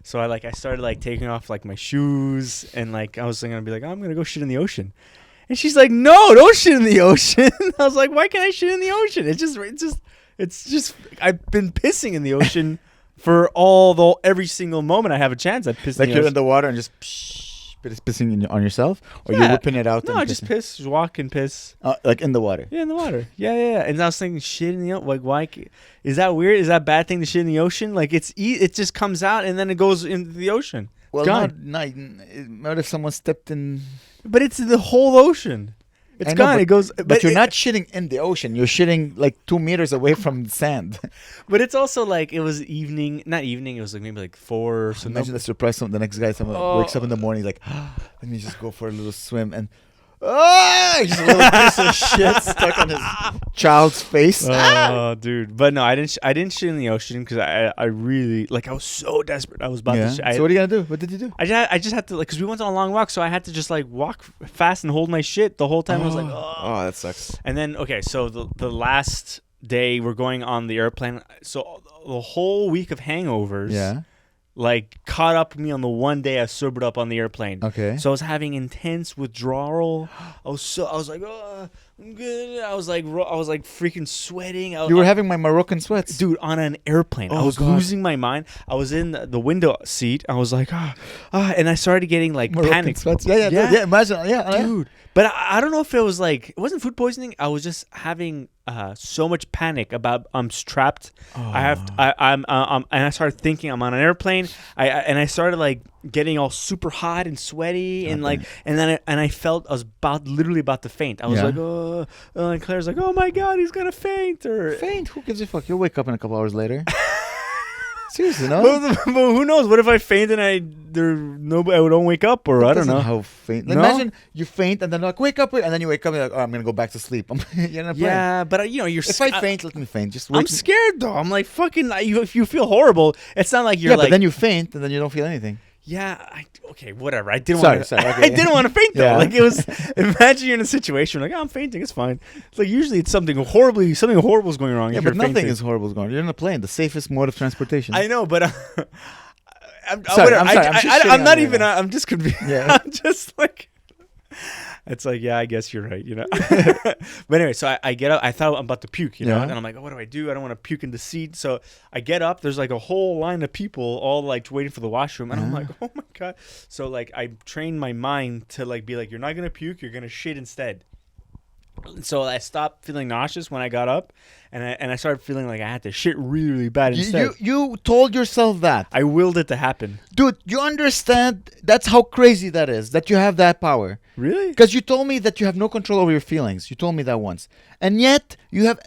So I started taking off my shoes, and I was gonna be like, I'm gonna go shit in the ocean, and she's like, no, don't shit in the ocean. I was like, why can't I shit in the ocean? It's just I've been pissing in the ocean for every single moment I have a chance. I piss Like in the you're ocean. in the water and just pissing on yourself, or you're whipping it out? No, and I just pissing? piss, just walk and piss. Like in the water. Yeah, in the water. Yeah. And I was thinking, shit in the ocean. Why? Is that weird? Is that a bad thing to shit in the ocean? It just comes out and then it goes into the ocean. Well, gone. not if someone stepped in. But it's the whole ocean. It's I know, gone. but- It goes. But you're not shitting in the ocean. You're shitting 2 meters away from sand. But it's also it was evening. Not evening. It was maybe 4 or something. Imagine the surprise. The next guy, someone Oh. wakes up in the morning, he's like, let me just go for a little swim, and just a little piece of shit stuck on his child's face. Oh, dude! But no, I didn't shit in the ocean because I really I was so desperate. I was about Yeah. to. So what are you gonna do? What did you do? I just had to because we went on a long walk, so I had to just walk fast and hold my shit the whole time. I was like, Oh, that sucks. And then so the last day we're going on the airplane. So the whole week of hangovers, Yeah. caught up with me on the one day I sobered up on the airplane. Okay. So I was having intense withdrawal. I was like, oh, I'm good. I was freaking sweating. You were having my Moroccan sweats. Dude, on an airplane. I Oh, was God. losing my mind. I was in the window seat. I was like, and I started getting Moroccan panic. sweats. Yeah. Imagine. Yeah. Dude. But I don't know if it was it wasn't food poisoning. I was just having so much panic about I'm trapped. And I started thinking I'm on an airplane. I started getting all super hot and sweaty and then I felt I was literally about to faint. I was Yeah. like, oh, and Claire's like, oh my god, he's gonna faint or Faint? Who gives a fuck? You'll wake up in a couple hours later. Seriously, no? But who knows? What if I faint and I don't wake up or I don't know. How faint. No? Imagine you faint and then wake up, and then you wake up and you're like, I'm gonna go back to sleep. You're not playing. Yeah, but you're. If I faint, let me faint. Just wake I'm me- scared though. I'm fucking. If you feel horrible, it's not like you're Yeah, but then you faint and then you don't feel anything. Yeah. Okay. Whatever. I didn't Sorry, want. sorry, okay. I didn't want to faint though. Yeah. It was. Imagine you're in a situation oh, I'm fainting. It's fine. It's usually it's something horrible is going wrong. Yeah, if but you're nothing fainting. is horrible going on. You're in a plane, the safest mode of transportation. I know, but Sorry, I'm sorry, I'm just shitting I'm on not you even. right now. I'm just confused. Yeah. I'm just It's yeah, I guess you're right, But anyway, so I get up. I thought I'm about to puke, Yeah. and I'm like, oh, what do? I don't want to puke in the seat. So I get up. There's a whole line of people all waiting for the washroom, and I'm like, oh my god. So I trained my mind to be you're not gonna puke, you're gonna shit instead. So I stopped feeling nauseous when I got up, and I started feeling like I had to shit really, really bad instead. You told yourself that. I willed it to happen. Dude, you understand? That's how crazy that is, that you have that power. Really? Because you told me that you have no control over your feelings. You told me that once. And yet, you have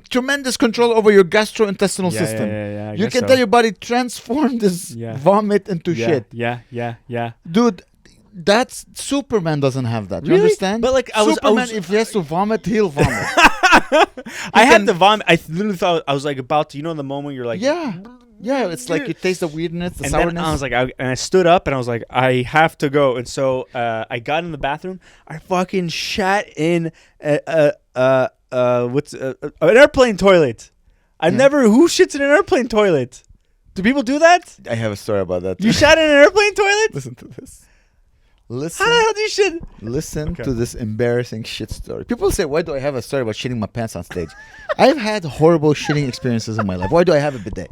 tremendous control over your gastrointestinal Yeah, system. I You guess can so. tell your body transform this vomit into Yeah, shit. Yeah. Dude, that's Superman doesn't have that. You Really? understand? But, like, I Superman, was- if he has to vomit, he'll vomit. I had can- to vomit. I literally thought I was like about to. You know, the moment you're like, yeah. It's like you taste the weirdness, the and sourness. then I was like, and I stood up and I was like, I have to go. And so I got in the bathroom. I fucking shat in an airplane toilet. I've never. Who shits in an airplane toilet? Do people do that? I have a story about that. You shat in an airplane toilet? Listen to this. How the hell do you shit? Listen to this embarrassing shit story. People say, why do I have a story about shitting my pants on stage? I've had horrible shitting experiences in my life. Why do I have a bidet?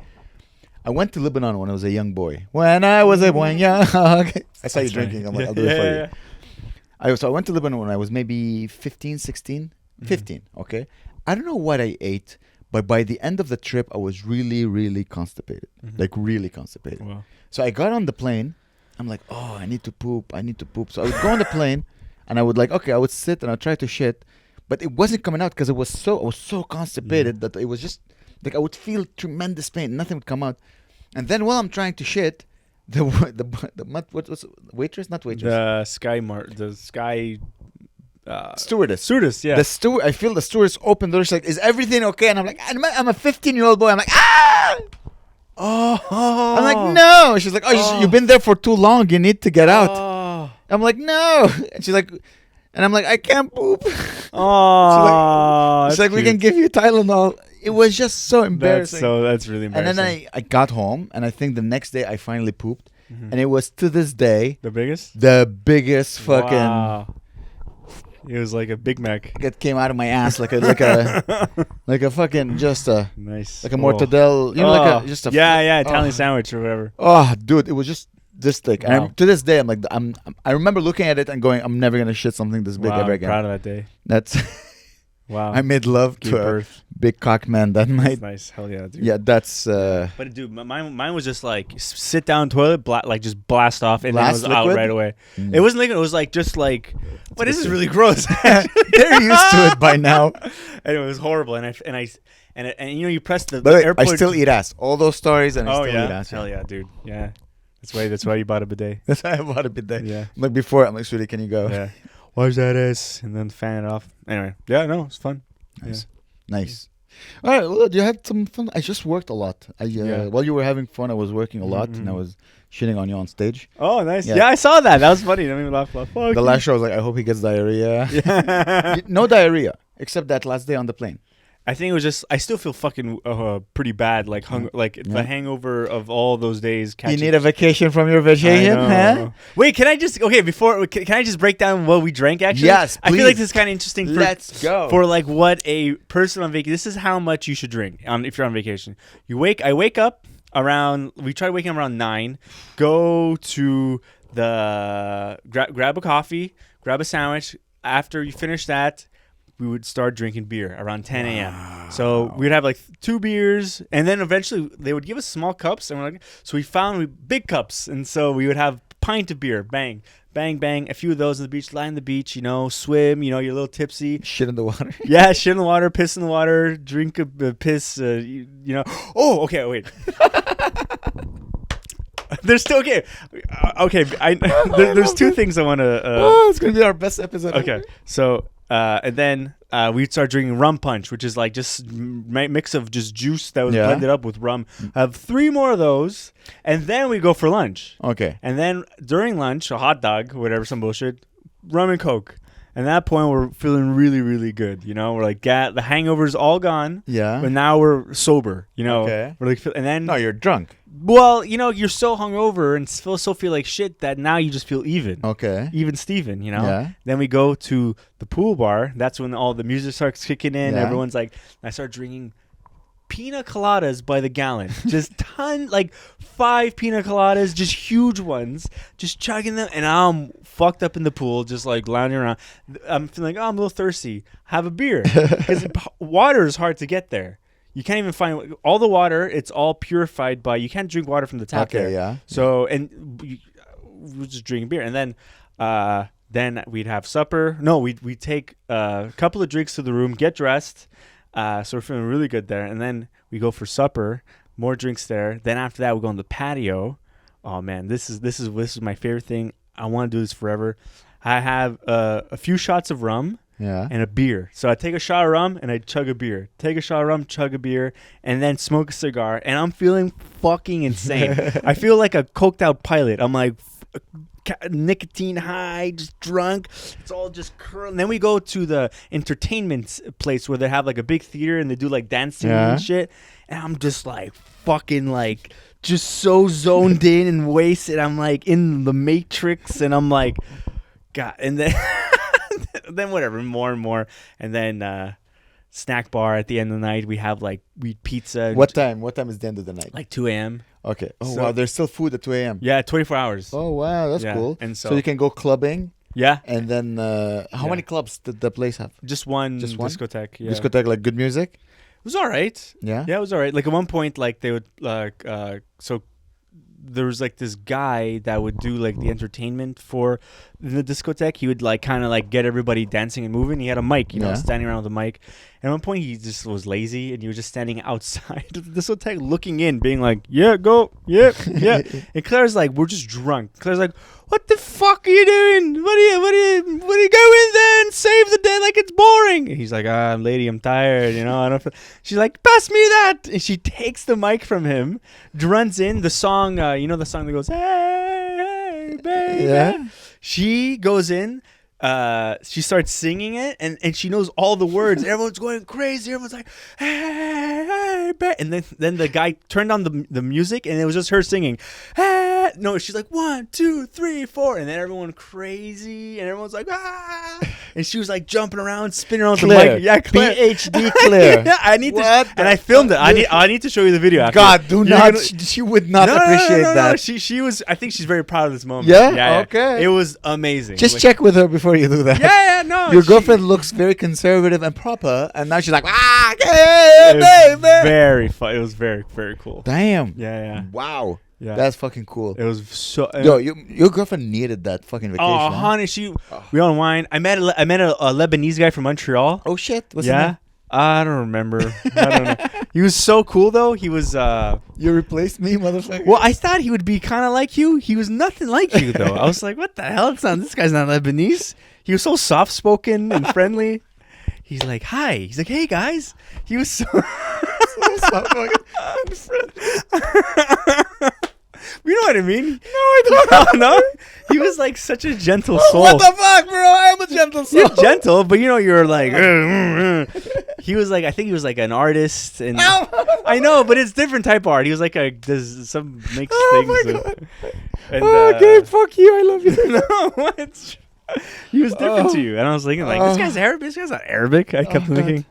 I went to Lebanon when I was a young boy. When I was a boy young. I saw you drinking. I'm like, I'll do it for you. So I went to Lebanon when I was maybe 15, 16. 15, okay? I don't know what I ate, but by the end of the trip, I was really, really constipated. Like, really constipated. Wow. So I got on the plane. I'm like, oh, I need to poop. So I would go on the plane, and I would I would sit and I'd try to shit, but it wasn't coming out because I was so constipated that it was just like I would feel tremendous pain. Nothing would come out, and then while I'm trying to shit, the what's waitress, not waitress, The sky stewardess. yeah. The steward. I feel the stewardess open the door. She's like, "Is everything okay?" And I'm like, "I'm a 15-year-old boy." I'm like, "Ah!" Oh. I'm like, "No." She's like, "Oh, you've been there for too long. You need to get out." Oh. I'm like, "No." And she's like, and I'm like, "I can't poop." Oh. She's like, "We can give you Tylenol." It was just so embarrassing. That's really And embarrassing. then I got home, and I think the next day I finally pooped, and it was to this day The biggest? the biggest fucking. Wow. It was like a Big Mac. That came out of my ass like a fucking just a Nice. like a mortadella, like a just a Italian oh. sandwich or whatever. Oh, dude, it was just this thick. Wow. And to this day, I'm like, I remember looking at it and going, I'm never gonna shit something this big Wow, ever I'm again. proud of that day. That's Wow. I made love Gave to a birth. big cock man that night. That's nice. Hell yeah, dude. Yeah, that's But dude, mine was just like sit down toilet, like just blast off, and then it Blast was out liquid? right away. Mm. It wasn't liquid. It was like just like, but this is really gross. they're used to it by now. And it was horrible. And you know you press the By the way, I airport. still eat ass. All those stories, and I Oh still yeah, eat ass. hell yeah, dude. Yeah, that's why you bought a bidet. That's why I bought a bidet. Yeah. Like before, I'm like, sweetie, can you go? Yeah. Wash that ass and then fan it off. Anyway, yeah, no, it's fun. Nice. Nice. All right, well, you had some fun. I just worked a lot. While you were having fun, I was working a lot, and I was shitting on you on stage. Oh, nice. Yeah. Yeah, I saw that. That was funny. That made me laugh. The last show, I was like, I hope he gets diarrhea. Yeah. No diarrhea, except that last day on the plane. I think it was just I still feel fucking pretty bad, like the hangover of all those days. You need a vacation from your vacation, huh? Wait, can I just can I just break down what we drank actually? Yes, I feel like please. this is kind of interesting. Let's go. For like what a person on vacation. This is how much you should drink if you're on vacation. I wake up around. We try waking up around 9. Go to the grab a coffee, grab a sandwich. After you finish that, we would start drinking beer around 10 a.m. So we'd have like 2 beers, and then eventually they would give us small cups, and we're like, so we found big cups, and so we would have pint of beer, bang, bang, bang, a few of those on the beach, lie on the beach, swim, you're a little tipsy. Shit in the water. Yeah, shit in the water, piss in the water, drink a piss, Oh, okay, wait. There's still okay. There's 2 things I want to. It's gonna be our best episode. Okay, so and then we'd start drinking rum punch, which is like just mix of just juice that was blended up with rum. Have 3 more of those, and then we go for lunch. Okay. And then during lunch, a hot dog, whatever, some bullshit, rum and Coke. And at that point, we're feeling really, really good. We're like, the hangover's all gone. Yeah. But now we're sober. Okay. We're like, and then No, you're drunk. well, you're so hungover and still feel like shit that now you just feel even. Okay. Even Steven, Yeah. Then we go to the pool bar. That's when all the music starts kicking in. Yeah. Everyone's like, I start drinking pina coladas by the gallon. Just 5 pina coladas, just huge ones, just chugging them. And I'm fucked up in the pool, just like lounging around. I'm feeling like, I'm a little thirsty. Have a beer. Because water is hard to get there. You can't even find all the water. It's all purified by. You can't drink water from the tap. Okay, there. yeah. So we're just drinking beer, and then we'd have supper. No, we'd take a couple of drinks to the room, get dressed, So we're feeling really good there. And then we go for supper, more drinks there. Then after that, we go on the patio. Oh man, this is my favorite thing. I want to do this forever. I have a few shots of rum. Yeah. And a beer. So I take a shot of rum and I chug a beer. Take a shot of rum, chug a beer, and then smoke a cigar. And I'm feeling fucking insane. I feel like a coked out pilot. I'm like nicotine high, just drunk. It's all just curling. And then we go to the entertainment place where they have like a big theater and they do like dancing and shit. And I'm just like fucking like just so zoned in and wasted. I'm like in the Matrix and I'm like, God. And then then whatever, more and more. And then snack bar at the end of the night. We have like pizza. What time? What time is the end of the night? Like 2 a.m. Okay. Oh, So- wow. There's still food at 2 a.m. Yeah, 24 hours. Oh, wow. That's Yeah, cool. and so so- you can go clubbing. Yeah. And then how Yeah. many clubs did the place have? Just one Just one? discotheque. Yeah. Discotheque, like good music? It was all right. Yeah? Yeah, it was all right. Like at one point, like they would so there was like this guy that would do like the entertainment for the discotheque. He would like kind of like get everybody dancing and moving. He had a mic, you know, Yeah. standing around with a mic. And at one point, he just was lazy and he was just standing outside of the discotheque, looking in, being like, "Yeah, go, yeah, yeah." And Claire's like, "We're just drunk." Claire's like, "What the fuck are you doing? What are you go in there and save the day like it's boring?" And he's like, "Lady, I'm tired, you know, I don't." She's like, "Pass me that," and she takes the mic from him, runs in the song, you know, the song that goes, "Hey, baby." Yeah. She goes in. She starts singing it, and she knows all the words. Everyone's going crazy. Everyone's like, "Hey, hey," and then the guy turned on the music, and it was just her singing. Hey. No, she's like 1, 2, 3, 4, and then everyone crazy, and everyone's like, "Ah!" And she was like jumping around, spinning around Claire. the mic. Yeah, Claire. PhD Claire. Yeah, I need What to, and I filmed it. I need to show you the video. After. God, do You're not. gonna- She would not No, appreciate no. that. She was. I think she's very proud of this moment. Yeah? Okay. It was amazing. Just Like- check with her before you do that. Yeah, no. Your she- girlfriend looks very conservative and proper, and now she's like, it hey, was baby. very fun. It was very, very cool. Damn. Yeah. Wow. Yeah. That's fucking cool. It was so. Yo, your girlfriend needed that fucking vacation. oh, huh? honey, we on wine. I met a Lebanese guy from Montreal. Oh shit. What's his yeah. name? I don't remember. I don't know. He was so cool though. He was. You replaced me, motherfucker. Well, I thought he would be kind of like you. He was nothing like you though. I was like, what the hell? This guy's not Lebanese. He was so soft spoken and friendly. He's like, hi. He's like, hey guys. He was so. You know what I mean? No, I don't. No, he was like such a gentle soul. What the fuck, bro? I am a gentle soul. You're gentle, but you know you're like. He was like, I think he was like an artist, and I know, but it's different type of art. He was like does some makes things. my God. And, Okay, fuck you. I love you. no, what? He was different to you, and I was thinking like, this guy's Arabic. This guy's not Arabic. I kept thinking.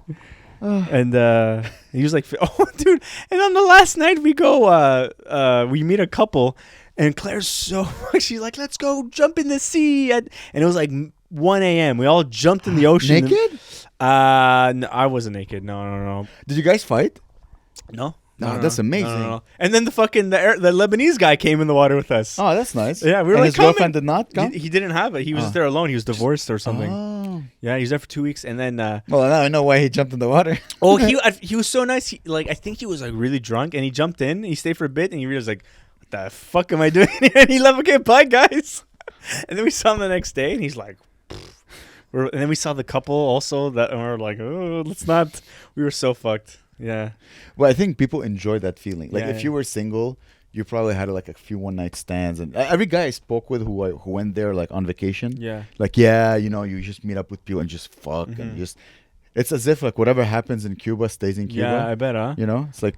And he was like, oh, dude. And on the last night, we go, we meet a couple, and Claire's so, she's like, let's go jump in the sea. And it was like 1 a.m. We all jumped in the ocean. Naked? No, I wasn't naked. No. Did you guys fight? No. No, that's amazing. No. And then the Lebanese guy came in the water with us. Oh, that's nice. Yeah, we were and like, his come girlfriend in. did not come? He didn't have it. He was there alone. He was divorced or something. Oh. Yeah, he was there for 2 weeks, and then. Well, now I know why he jumped in the water. Oh, he was so nice. I think he was like really drunk, and he jumped in. He stayed for a bit, and he realized like, "What the fuck am I doing here?" And he left. Okay, bye, guys. And then we saw him the next day, and he's like, and then we saw the couple also that and we were like, "Oh, let's not." We were so fucked. Yeah. Well, I think people enjoy that feeling. Like, Yeah, if yeah. you were single, you probably had like a few one-night stands. And every guy I spoke with who went there like on vacation, Yeah. like, yeah, you know, you just meet up with people and just fuck and just. It's as if like whatever happens in Cuba stays in Cuba. Yeah, I bet, huh? You know, it's like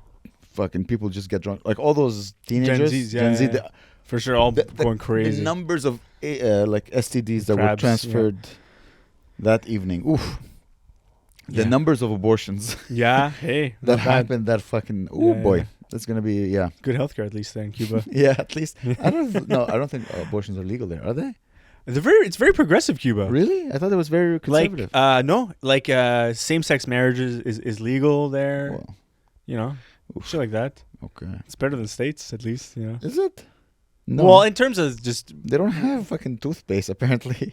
fucking people just get drunk. Like all those teenagers, Gen Z, the- for sure, all the- going crazy. The numbers of like STDs that were Crabs, transferred that evening. Oof. The Yeah. numbers of abortions Yeah. Hey. that not bad. happened. That fucking. Oh Yeah, boy, yeah. that's gonna be Good healthcare at least there in Cuba. Yeah, at least I don't. No, I don't think abortions are legal there. Are they? It's very progressive Cuba. Really? I thought it was very conservative. Like no, like same-sex marriage is legal there. Well, You know, shit like that. okay. It's better than states, at least. You know. Is it? No. Well, in terms of just they don't have fucking toothpaste apparently.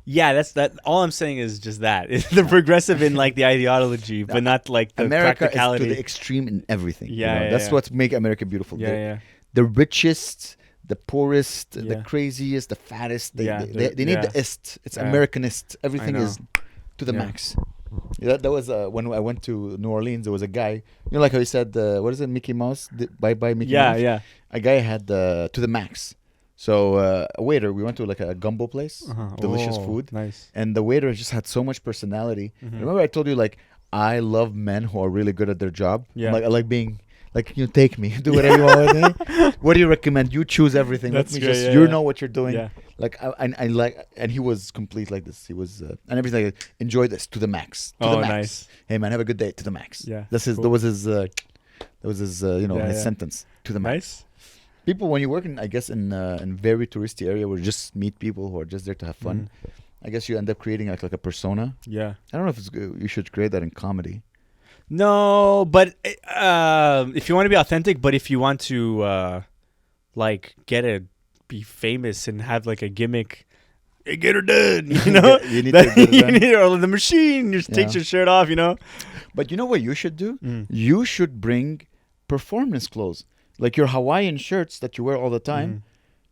Yeah, that's that. All I'm saying is just that the progressive in like the ideology, but not like the America is practicality. to the extreme in everything. Yeah, yeah, that's yeah. what's make America beautiful. Yeah, yeah. The richest, the poorest, Yeah. the craziest, the fattest. They, Yeah, they need yeah. the ist. It's Yeah. Americanist. Everything know. is to the Yeah. max. Yeah, that was when I went to New Orleans. There was a guy. You know, like how he said, what is it, Mickey Mouse? Bye bye, Mickey Yeah, Mouse. yeah. A guy had to the max. So a waiter. We went to like a gumbo place, delicious Oh, food, Nice. and the waiter just had so much personality. Mhm. Remember, I told you like I love men who are really good at their job. Yeah. Like I like being. Like you take me, do whatever you want with me. What do you recommend? You choose everything. That's Let me great, just yeah, you yeah. know what you're doing. Yeah. Like I like, and he was complete like this. He was and everything. Like, enjoy this to the max. To Oh, the max. nice. Hey man, have a good day to the max. Yeah, That's his. cool. That was his. That was his. You know, Yeah, his yeah. sentence to the max. Nice. People, when you work in, I guess in very touristy area where you just meet people who are just there to have fun. I guess you end up creating like a persona. Yeah. I don't know if it's good. You should create that in comedy. No, but if you want to be authentic, but if you want to like be famous and have like a gimmick, hey, get her done, you know. You need to get it you done. need or the machine. Just takes Yeah. your shirt off, you know. But you know what you should do? Mm. You should bring performance clothes, like your Hawaiian shirts that you wear all the time.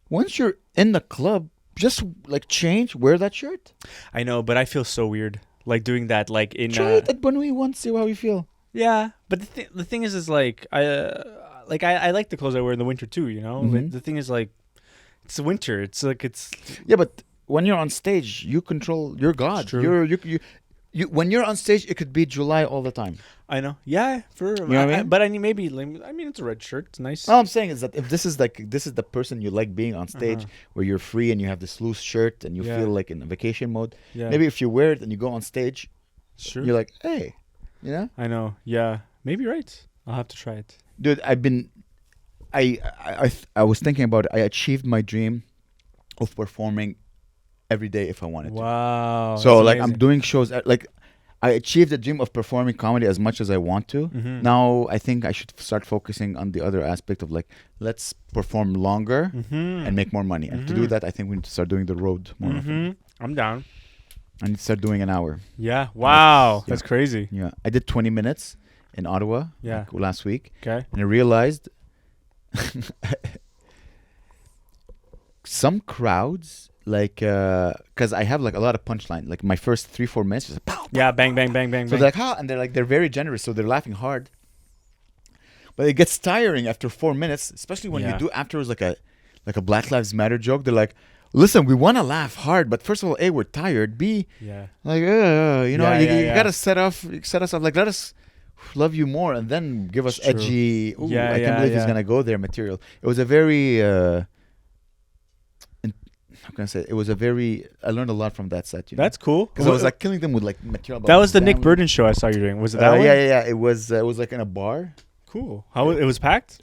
Once you're in the club, just like change, wear that shirt. I know, but I feel so weird like doing that. Like in Try it at Bonne Nuit once, see how you feel. yeah, but the thing is like I like the clothes I wear in the winter too, you know. But Mhm. the thing is like it's winter. It's like it's Yeah, but when you're on stage, you control. You're God. It's true. You. When you're on stage, it could be July all the time. I know. Yeah, for know what I mean? but I mean maybe like, I mean it's a red shirt. It's nice. All I'm saying is that if this is the person you like being on stage, where you're free and you have this loose shirt and you Yeah. feel like in vacation mode. Yeah. Maybe if you wear it and you go on stage, Sure. you're like, hey, you know. I know. Yeah. Maybe you're right. I'll have to try it. Dude, I was thinking about it. I achieved my dream of performing every day if I wanted to. Wow. So that's like I'm amazing. doing shows like I achieved the dream of performing comedy as much as I want to. Mhm. Now I think I should start focusing on the other aspect of like let's perform longer Mhm. and make more money. And to do Mhm. that, I think we need to start doing the road more often. I'm down. I need to start doing an hour. Yeah. Wow. Yeah. That's crazy. Yeah, I did 20 minutes in Ottawa Yeah. like, last week, Okay. and I realized some crowds like because I have like a lot of punchline. Like my first 3-4 minutes, just pow. Yeah. Bang. Bang. Bang. Bang. So bang. they're like, huh? And they're very generous, so they're laughing hard. But it gets tiring after 4 minutes, especially when Yeah. you do afterwards like a Black Lives Matter joke. They're like, listen, we want to laugh hard, but first of all, A, we're tired. B, Yeah. like, you know, Yeah, you, yeah, you yeah. gotta set us up. Like, let us love you more, and then give us It's true. edgy. Ooh, Yeah, I can't yeah, believe he's yeah. gonna go there material. It was a very. How can I say? It was a very. I learned a lot from that set. You know? That's cool. Because I was like killing them with like material. that was the Nick family. Burden show I saw you doing. Was it that one? Yeah. It was like in a bar. Cool. How it was packed?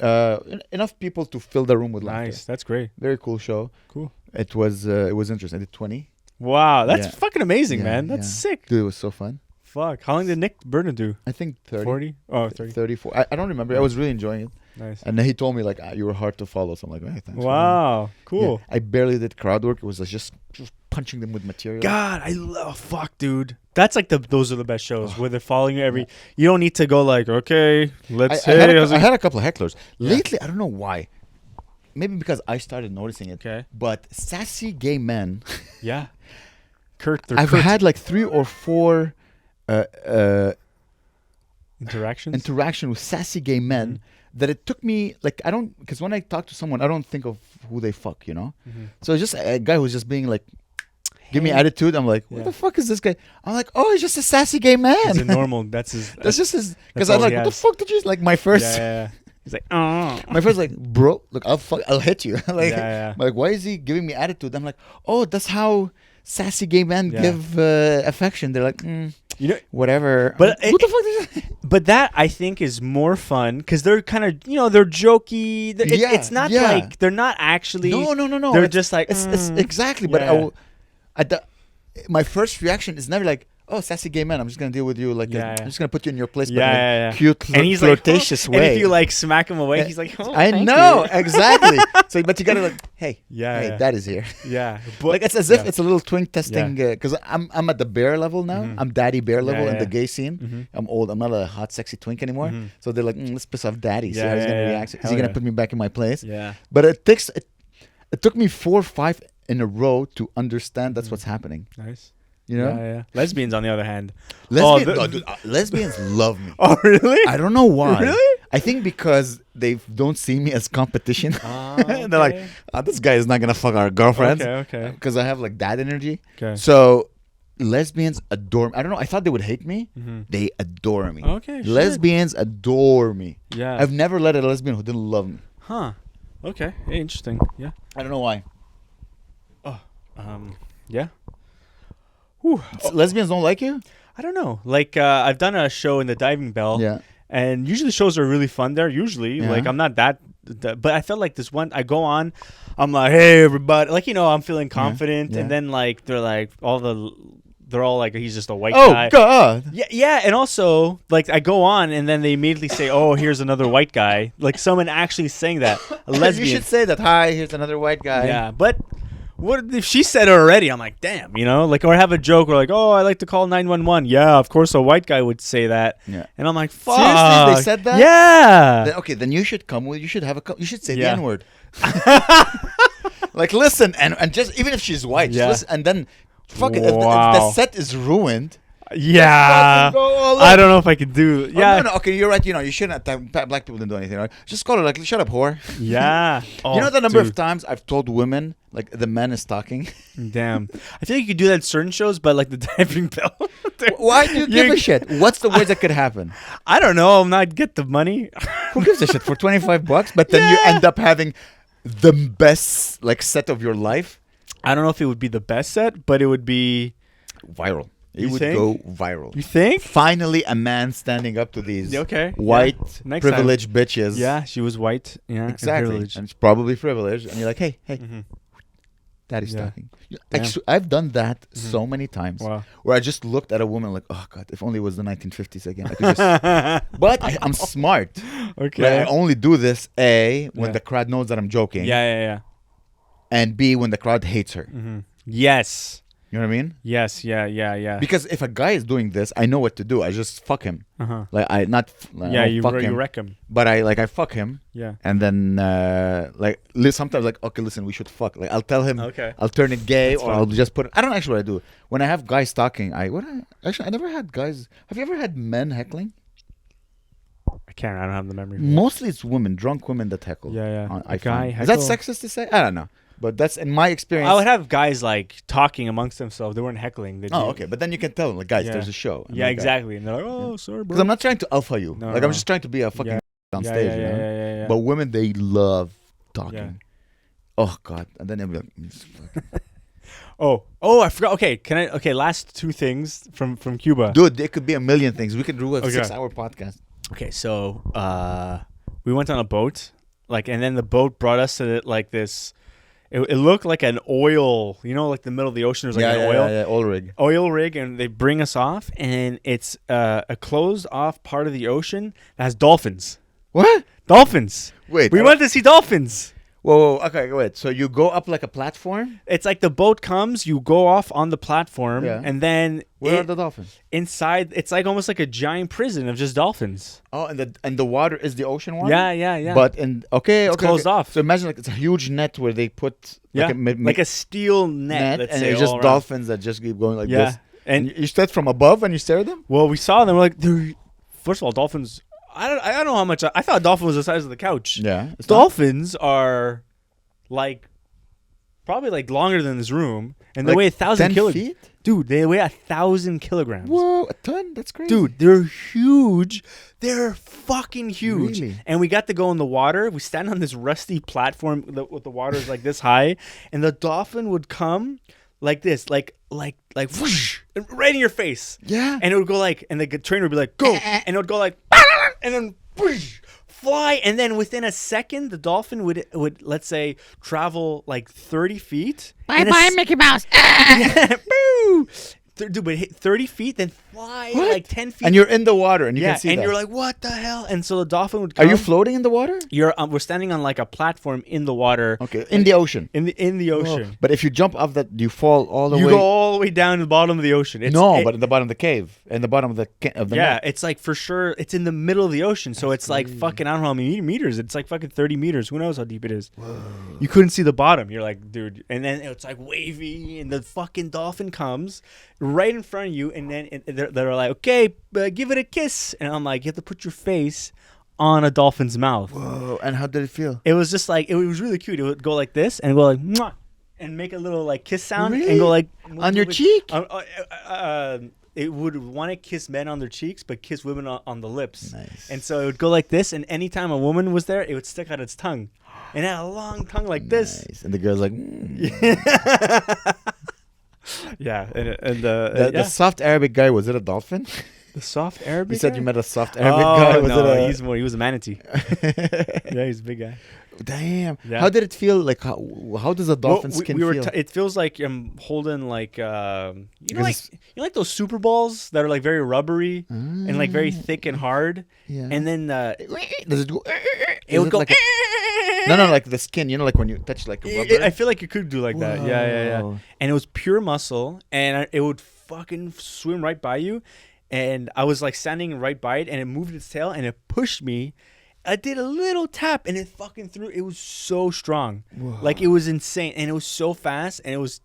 Enough people to fill the room with laughter. Nice. That's great. Very cool show. Cool. It was interesting. I did 20. Wow. That's Yeah. fucking amazing, Yeah, man. That's yeah. sick. Dude, it was so fun. Fuck. How long did Nick Burden do? I think 30. 40? Oh, 30. 34. I don't remember. I was really enjoying it. Nice. And then he told me like you were hard to follow. So I'm like, hey, thanks. Wow. Yeah. Cool. I barely did crowd work. It was just punching them with material. God, I love fuck, dude. That's like those are the best shows where they're following you every. You don't need to go like, okay, let's. I hey, had a couple of hecklers. Yeah. Lately, I don't know why. Maybe because I started noticing it. Okay. But sassy gay men. Yeah. Kurt. They're I've Kurt had like 3 or 4 interactions. interaction with sassy gay men that it took me like I don't because when I talk to someone I don't think of who they fuck, you know. So it's just a guy who's just being like, give me Hey. attitude. I'm like, what Yeah. the fuck is this guy? I'm like, oh, he's just a sassy gay man. He's a normal. That's his. That's just his. Because that's I'm all like, he what the has. fuck did you like? My first, Yeah. He's like, oh. my first like, bro, look, I'll hit you. Like, Yeah. like, why is he giving me attitude? I'm like, oh, that's how sassy gay men Yeah. give affection. They're like, You know, whatever. But I'm like, what the fuck? Did you but that I think is more fun because they're kind of they're jokey. Yeah, It's not yeah. like they're not actually. No. They're It's- just like it's exactly. But Yeah. my first reaction is never like, oh, sassy gay man, I'm just gonna deal with you like Yeah, I'm yeah. just gonna put you in your place, Yeah, but in a yeah, yeah. cute, And he's flirtatious like, way. and if you like smack him away, he's like, oh, I thank know you. exactly. So, but you gotta like, hey, Yeah, hey, yeah. dad is here. Yeah, but Like it's as if yeah. it's a little twink testing because I'm at the bear level now. Mhm. I'm daddy bear level Yeah, in the yeah. gay scene. Mhm. I'm old. I'm not a hot sexy twink anymore. Mhm. So they're like, let's piss off daddy. See Yeah, how he's yeah, gonna yeah. react. Is Hell he gonna yeah. put me back in my place? Yeah. But it took me 4 or 5 in a row to understand that's what's happening. Nice. You know, Yeah, yeah. Lesbians, on the other hand. Lesbians love me. Oh, really? I don't know why. Really? I think because they don't see me as competition. Oh, They're like, okay. this guy is not gonna fuck our girlfriends. Okay. Because I have like dad energy. Okay. So lesbians adore me. I don't know. I thought they would hate me. Mhm. They adore me. Okay, shit. Lesbians adore me. Yeah. I've never let a lesbian who didn't love me. Huh. Okay. Interesting. Yeah. I don't know why. Yeah. Whew. Lesbians don't like you? I don't know. Like, I've done a show in the Diving Bell. Yeah. And usually shows are really fun there. Usually, Yeah. like I'm not that, but I felt like this one. I go on, I'm like, hey everybody, like I'm feeling confident, Yeah. and then like they're all like he's just a white Oh guy. God. Yeah, and also like I go on, and then they immediately say, oh, here's another white guy. Like someone actually saying that, a lesbian. You should say that. Hi, here's another white guy. Yeah, but what if she said it already? I'm like, damn, like, or have a joke where like, oh, I like to call 911. Yeah, of course a white guy would say that. Yeah. And I'm like, fuck. Seriously, they said that? Yeah. Then you should come with. You should have you should say the Yeah. N word. Like listen, and just even if she's white, just Yeah. listen, and then fuck it. If the Wow. set is ruined. Yeah. fucking go all I in. don't know if I could do. Oh, Yeah. no, okay, you're right. You shouldn't. Black people didn't do anything, right? Just call her like, shut up, whore. Yeah. You know the number dude. of times I've told women like the man is talking. Damn. I feel like you could do that at certain shows, but like the Diving Bell. Why do you give a shit? What's the worst that could happen? I don't know. I'm not get the money. Who gives a shit for $25? But then you Yeah. end up having the best like set of your life. I don't know if it would be the best set, but it would be. Viral. It You would think? go viral. You think? Finally, a man standing up to these Okay. white Yeah. Next privileged bitches. Yeah, she was white. Yeah, and exactly. privileged. And it's probably privileged. And you're like, hey, Mhm. daddy's Yeah. talking. Damn. I've done that so many times. Wow. Where I just looked at a woman like, oh God, if only it was the 1950s again. I could just... But I'm smart. Okay. Like, I only do this A, when Yeah. the crowd knows that I'm joking. Yeah. And B, when the crowd hates her. Mm-hmm. Yes. You know what I mean? Yes. Yeah. Because if a guy is doing this, I know what to do. I just fuck him. Uh-huh. Like I not like, I Yeah, don't you fuck him, wreck him. but I fuck him, Yeah. and then sometimes like, okay, listen, we should fuck. Like I'll tell him, Okay. I'll turn it gay, That's or fine. I'll just put. I don't know actually what I do when I have guys talking. I never had guys. Have you ever had men heckling? I can't. I don't have the memory. Mostly it's women, drunk women that heckle. Yeah. I A guy find. Is that heckle? sexist to say? I don't know, but that's in my experience. I would have guys like talking amongst themselves. They weren't heckling. They'd Oh, be- okay, but then you can tell them, like, guys, Yeah. there's a show. Yeah, exactly. And they're like, oh, sorry, bro. Because I'm not trying to alpha you. No, like no. I'm just trying to be a fucking on yeah, stage. yeah, you know? yeah. But women, they love talking. Yeah. Oh God! And then they'll be like, Oh, I forgot. Okay, last two things from Cuba. dude, there could be a million things. We could do a Okay. 6-hour podcast. Okay, so we went on a boat, and then the boat brought us to like this. It looked like an oil, like the middle of the ocean. There's like an oil rig. rig, and they bring us off, and it's a closed off part of the ocean that has dolphins. What? Dolphins. Wait, We went to see dolphins. Whoa, okay, wait. So you go up like a platform? It's like the boat comes, you go off on the platform, Yeah. and then Where are the dolphins? inside, it's like almost like a giant prison of just dolphins. Oh, and the water is the ocean water. Yeah. But okay, closed off. So imagine like it's a huge net where they put like a steel net, let's and say, it's just all around. dolphins that just keep going like Yeah. this. And And you start from above and you stare at them. well, we saw them. We're like, first of all, dolphins. I don't know how much. I thought a dolphin was the size of the couch. Yeah, it's Dolphins are like probably like longer than this room, and they Like weigh 1,000 kilograms. feet. Dude, they weigh 1,000 kilograms. Whoa, a ton? That's crazy. Dude, they're huge. They're fucking huge. Really? And we got to go in the water. We stand on this rusty platform with the water is like this high, and the dolphin would come like this, like whoosh, right in your face. Yeah. And it would go like, and the trainer would be like, go, and it would go like, and then whoosh, fly, and then within a second, the dolphin would let's say travel like 30 feet. Bye bye, Mickey Mouse. Yeah, boo! dude, but hit 30 feet, then fly What? like 10 feet. And you're in the water, and you yeah, can see and that. you're like, what the hell? And so the dolphin would Are come. you floating in the water? We're standing on like a platform in the water. Okay, in the ocean. In the ocean. Oh, but if you jump off that, do you fall all the You way? go all the way down to the bottom of the ocean. But in the bottom of the cave, in the bottom of the yeah, net. it's like for sure. It's in the middle of the ocean, so it's like fucking I don't know how many meters. It's like fucking 30 meters. Who knows how deep it is? Whoa. You couldn't see the bottom. You're like, dude, and then it's like wavy, and the fucking dolphin comes right in front of you, and then they're like, okay, give it a kiss, and I'm like, you have to put your face on a dolphin's mouth. Whoa! And how did it feel? It was just like it was really cute. It would go like this and go like mwah, and make a little like kiss sound Really? and go like On your cheek? It would want to kiss men on their cheeks, but kiss women on the lips. Nice. And so it would go like this, and anytime a woman was there, it would stick out its tongue, and it had a long tongue like this. Nice. And the girl's like, Yeah, the soft Arabic guy, was it a dolphin? the soft Arabic. You said guy? you met a soft Arabic guy. Was no, it he was a manatee. Yeah, he's a big guy. Damn. Yeah. How did it feel? Like how does a dolphin skin feel? It feels like I'm holding like Because like those Super Balls that are like very rubbery and like very thick and hard. Yeah. And then Does it go? it would go. like no, like the skin. You know, like when you touch like a rubber. I feel like you could do like that. Yeah. Whoa. And it was pure muscle, and it would fucking swim right by you. And I was like standing right by it, and it moved its tail, and it pushed me. I did a little tap, and it fucking threw. It was so strong. Whoa. Like, it was insane, and it was so fast, and it was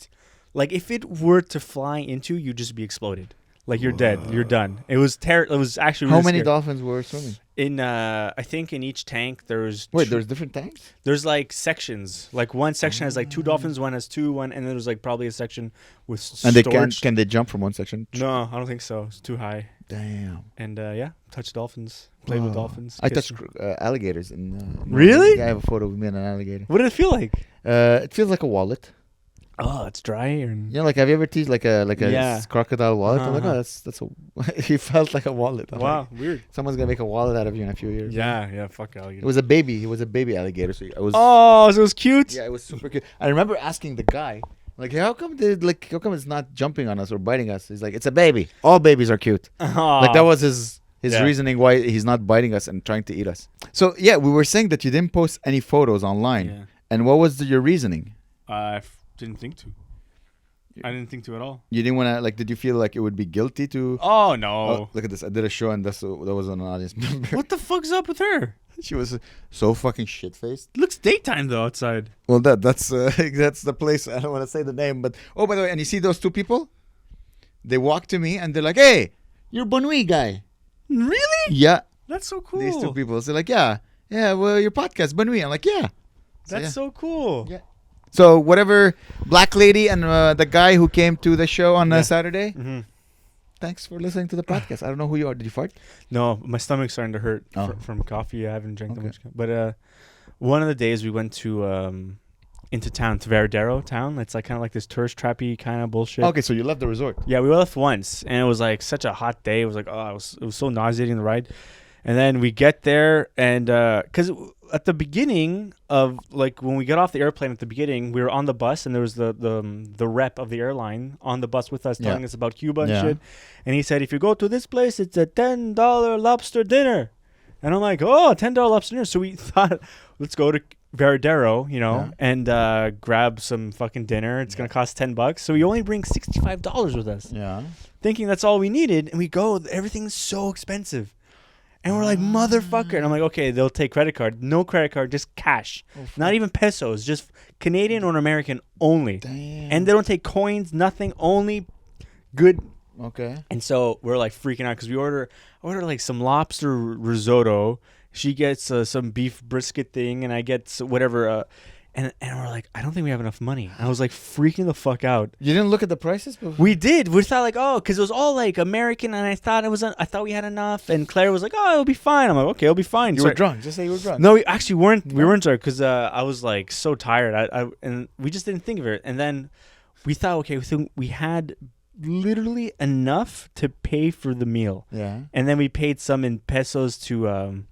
like if it were to fly into you, just be exploded. Like, you're dead. You're done. It was terrible. It was actually really How many scary. dolphins were swimming? I think in each tank there's There's different tanks? there's like sections. Like one section has like 2 dolphins, one has 2, and then there's like probably a section with And they storage. can they jump from one section? No, I don't think so. It's too high. Damn. And yeah, touch dolphins, played with Wow. dolphins. I kissed touched them. alligators in. Really? Yeah, I have a photo of me and an alligator. What did it feel like? It feels like a wallet. Oh, it's dry and You know, like have you ever teased like a Yeah. crocodile wallet? I'm like, Uh-huh. oh, that's a. He felt like a wallet. I'm wow, like, weird. someone's gonna make a wallet out of you in a few years. Yeah, fuck It alligator. was a baby. He was a baby alligator. So I was. Oh, so it was cute. Yeah, it was super cute. I remember asking the guy, like, how come it's not jumping on us or biting us? He's like, it's a baby. All babies are cute. Like that was his Yeah. reasoning why he's not biting us and trying to eat us. So yeah, we were saying that you didn't post any photos online. Yeah. And what was your reasoning? Didn't think to. I didn't think to at all. You didn't want to like. Did you feel like it would be guilty to? Oh no! Oh, look at this! I did a show and that was an audience member. What the fuck's up with her? She was so fucking shit faced. It looks daytime though outside. Well, that's that's the place. I don't want to say the name, but oh, by the way, and you see those 2 people? They walk to me and they're like, "Hey, you're Bonne Nuit guy." Really? Yeah, That's so cool. these 2 people. They're like, "Yeah, well, your podcast, Bonne Nuit." I'm like, "Yeah." That's yeah. so cool. Yeah. So whatever, black lady and the guy who came to the show on Yeah. Saturday. Mm-hmm. Thanks for listening to the podcast. I don't know who you are. Did you fart? No, my stomach's starting to hurt Oh. from coffee. I haven't drank that Okay. much. But one of the days we went to into town to Veradero town. It's like kind of like this tourist trappy kind of bullshit. Okay, so you left the resort. Yeah, we left once, and it was like such a hot day. It was like it was so nauseating the ride. And then we get there, and because at the beginning of like when we got off the airplane at the beginning, we were on the bus, and there was the rep of the airline on the bus with us telling us about Cuba and Yeah. shit. And he said, if you go to this place, it's a $10 lobster dinner. And I'm like, oh, $10 lobster dinner. So we thought, let's go to Veradero, and grab some fucking dinner. It's gonna cost $10. So we only bring $65 with us, Yeah. thinking that's all we needed. And we go, everything's so expensive. And we're like, motherfucker. And I'm like, okay, they'll take credit card. No credit card, just cash. Not even pesos, just Canadian or American only. Damn. And they don't take coins, nothing, only good. Okay. And so we're like freaking out because we order like some lobster risotto. She gets some beef brisket thing, and I get whatever. And we're like, I don't think we have enough money. And I was like freaking the fuck out. You didn't look at the prices before? We did. We thought like, oh, because it was all like American, and I thought I thought we had enough. And Claire was like, oh, it'll be fine. I'm like, okay, it'll be fine. You So were drunk. Just say you were drunk. no, we actually weren't. We weren't drunk because I was like so tired. And we just didn't think of it. And then we thought, okay, we had literally enough to pay for the meal. Yeah. And then we paid some in pesos to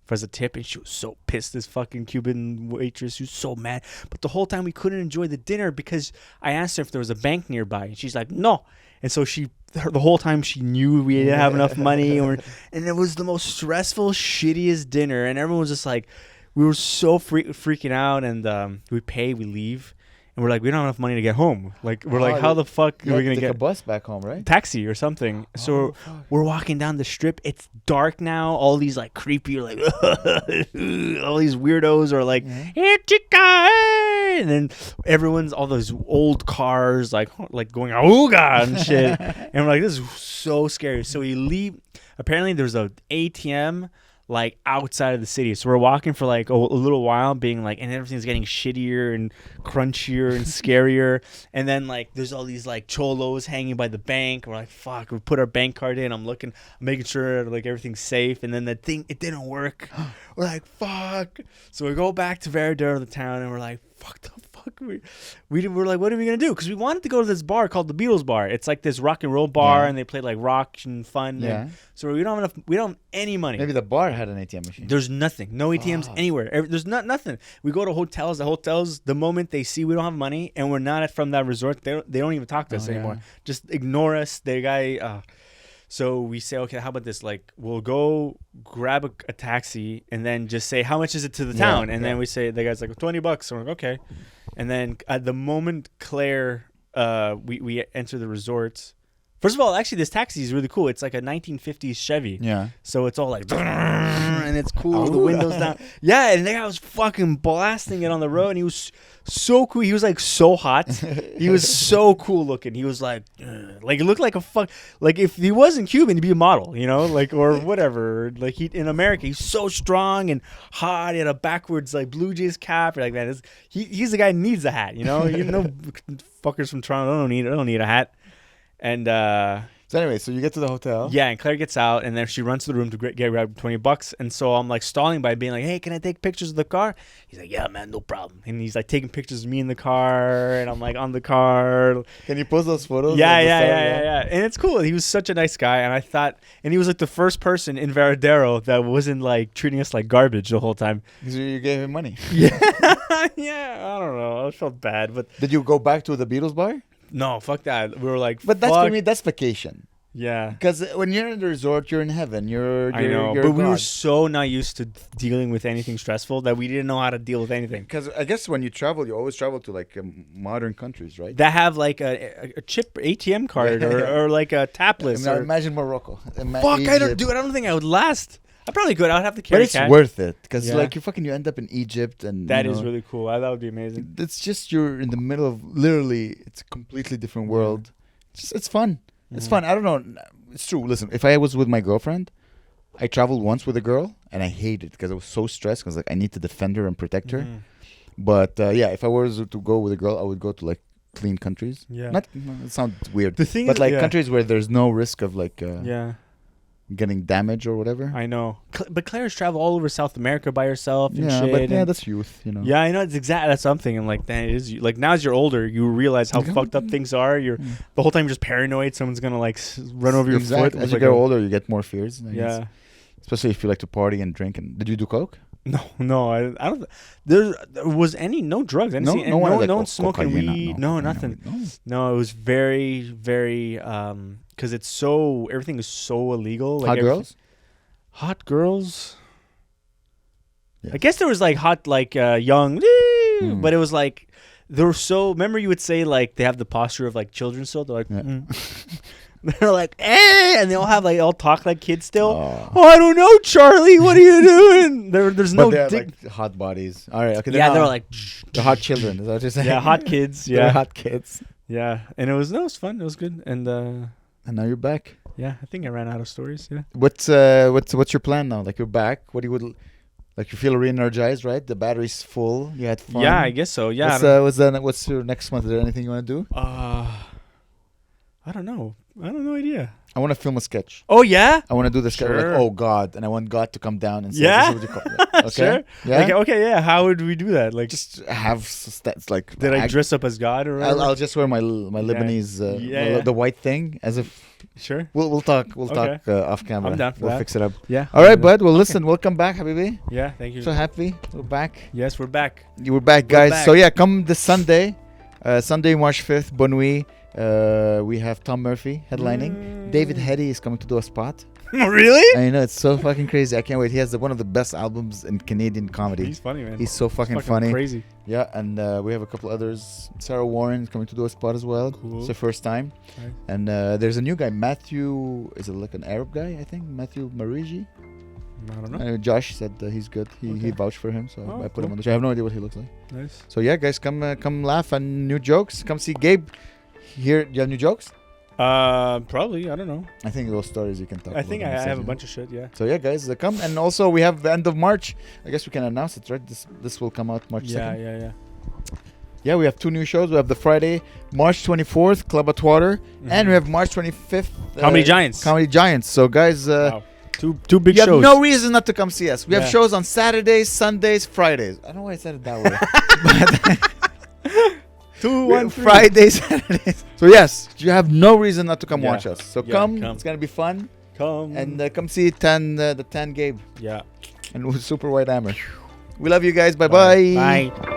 for as a tip, and she was so pissed. This fucking Cuban waitress, she was so mad. But the whole time we couldn't enjoy the dinner because I asked her if there was a bank nearby, and she's like, no. And so the whole time she knew we didn't have enough money, and it was the most stressful, shittiest dinner, and everyone was just like, we were so freaking out, and we leave, and we're like, we don't have enough money to get home. Like, we're like, how the fuck are we gonna take get a bus back home, right? taxi or something? So we're walking down the strip. It's dark now. All these like creepy, like all these weirdos are like, "Hey, chica!" And then everyone's all those old cars like going "Ooga" and shit. And we're like, this is so scary. So we leave. Apparently, there's a ATM like outside of the city, so we're walking for like a little while, being like, and everything's getting shittier and crunchier and scarier, and then like there's all these like cholos hanging by the bank. We're like, fuck, we put our bank card in, I'm making sure like everything's safe, and then the thing, it didn't work. We're like, fuck. So we go back to Veradero, the town, and we're like, fuck the fuck. We're like, what are we gonna do? Because we wanted to go to this bar called the Beatles Bar. It's like this rock and roll bar, and they play like rock and fun. Yeah. And so we don't have any money. Maybe the bar had an ATM machine. There's nothing. No ATMs anywhere. There's nothing. We go to hotels. The hotels, the moment they see we don't have money and we're not from that resort, they don't even talk to us anymore. Yeah. Just ignore us. The guy. So we say, okay, how about this? Like, we'll go grab a taxi and then just say, how much is it to the town? And then we say, the guy's like, $20. So we're like, okay. And then at the moment Claire, we enter the resort. First of all, actually, this taxi is really cool. It's like a 1950s Chevy. Yeah. So it's all like, and it's cool. The windows down. Yeah, and the guy was fucking blasting it on the road, and he was so cool. He was like so hot. He was so cool looking. He was like he looked like a fuck. Like if he wasn't Cuban, he'd be a model, you know, like or whatever. Like in America, he's so strong and hot. He had a backwards like Blue Jays cap. You're like, man, he's the guy who needs a hat. You know, fuckers from Toronto don't need a hat. And so anyway, so you get to the hotel. Yeah, and Claire gets out, and then she runs to the room to grab $20. And so I'm like stalling by being like, "Hey, can I take pictures of the car?" He's like, "Yeah, man, no problem." And he's like taking pictures of me in the car, and I'm like on the car. Can you post those photos? Yeah. And it's cool. He was such a nice guy, and I thought, and he was like the first person in Veradero that wasn't like treating us like garbage the whole time. Because you gave him money. Yeah, yeah. I don't know. I felt bad, but did you go back to the Beatles bar? No, fuck that. We were like, but that's for me. That's vacation. Yeah. Because when you're in the resort, you're in heaven. I know, but we were so not used to dealing with anything stressful that we didn't know how to deal with anything. Because I guess when you travel, you always travel to like modern countries, right? That have like a chip ATM card or like a tabless. Imagine Morocco. Fuck, Egypt. I don't think I would last. I probably could. I would have to carry. But it's worth it because like you end up in Egypt and that is really cool. That would be amazing. It's just you're in the middle of literally it's a completely different world. It's fun. It's fun. I don't know. It's true. Listen, if I was with my girlfriend, I traveled once with a girl and I hated it because I was so stressed because like I need to defend her and protect her. But if I was to go with a girl, I would go to like clean countries. Yeah. It sounds weird. The thing but is, like countries where there's no risk of like getting damage or whatever. I know. But Claire's traveled all over South America by herself and shit. But that's youth, you know. Yeah, I know. That's something. And like, that is like now as you're older, you realize how fucked up things are. You're the whole time you're just paranoid. Someone's gonna like run over your foot. As you get older, you get more fears. Yeah. Especially if you like to party and drink. And did you do coke? No, I don't. There was no drugs. I didn't see no one smoking weed. No, nothing. No, it was very, very because everything is so illegal. Like hot girls. Yeah. I guess there was like hot, like young, but it was like they were so. Remember, you would say like they have the posture of like children still. They're like. They're like, and they all have all talk like kids still. Oh, I don't know, Charlie. What are you doing? There's no. They're like hot bodies. All right, okay. They're like the hot children. Is that what you're saying? Yeah, hot kids. Yeah, they're hot kids. Yeah, and it was fun. It was good, and now you're back. Yeah, I think I ran out of stories. Yeah. What's your plan now? Like you're back. What do you like? You feel re-energized, right? The battery's full. You had fun. Yeah, I guess so. Yeah. What's your next month? Is there anything you want to do? I don't know. I have no idea. I want to film a sketch. Oh, yeah? I want to do the sketch like, oh, God. And I want God to come down and say, yeah? This is what you call it. Okay? Sure. Yeah? Like, okay, yeah. How would we do that? Like, just have stats like... Did I dress up as God or I'll just wear my Lebanese... the white thing as if... Sure. We'll talk. We'll talk off camera. I'm down for that. We'll fix it up. Yeah. All right, bud. Well, listen. Welcome back, Habibi. Yeah, thank you. So happy. We're back. Yes, we're back. You were back, guys. So, yeah, come this Sunday. Sunday, March 5th, Bonne Nuit. We have Tom Murphy headlining. David Heddy is coming to do a spot. Really? I know, it's so fucking crazy. I can't wait. He has one of the best albums in Canadian comedy. He's funny, man. He's so fucking funny. Crazy. Yeah, and we have a couple others. Sarah Warren is coming to do a spot as well. Cool. It's her first time. Right. And there's a new guy, Matthew. Is it like an Arab guy? I think Matthew Mariji. I don't know. Josh said he's good. He vouched for him, so I put him on the show. I have no idea what he looks like. Nice. So yeah, guys, come laugh and new jokes. Come see Gabe. Here, you have new jokes? Probably. I don't know. I think those stories you can talk. I think I about have a bunch of shit. Yeah. So yeah, guys, come. And also we have the end of March. I guess we can announce it, right? This will come out March 2nd. Yeah. Yeah, we have 2 new shows. We have the Friday, March 24th, Club at Water, and we have March 25th, Comedy Giants. Comedy Giants. So guys, Wow. Two big you shows. have no reason not to come see us. We have Yeah. shows on Saturdays, Sundays, Fridays. I don't know why I said it that way. But Fridays, Saturdays. So yes, you have no reason not to come Yeah. watch us. So Yeah, come. come. It's gonna be fun. Come. And come see the 10 Gabe yeah. and with Super White Hammer. We love you guys. Bye. Bye.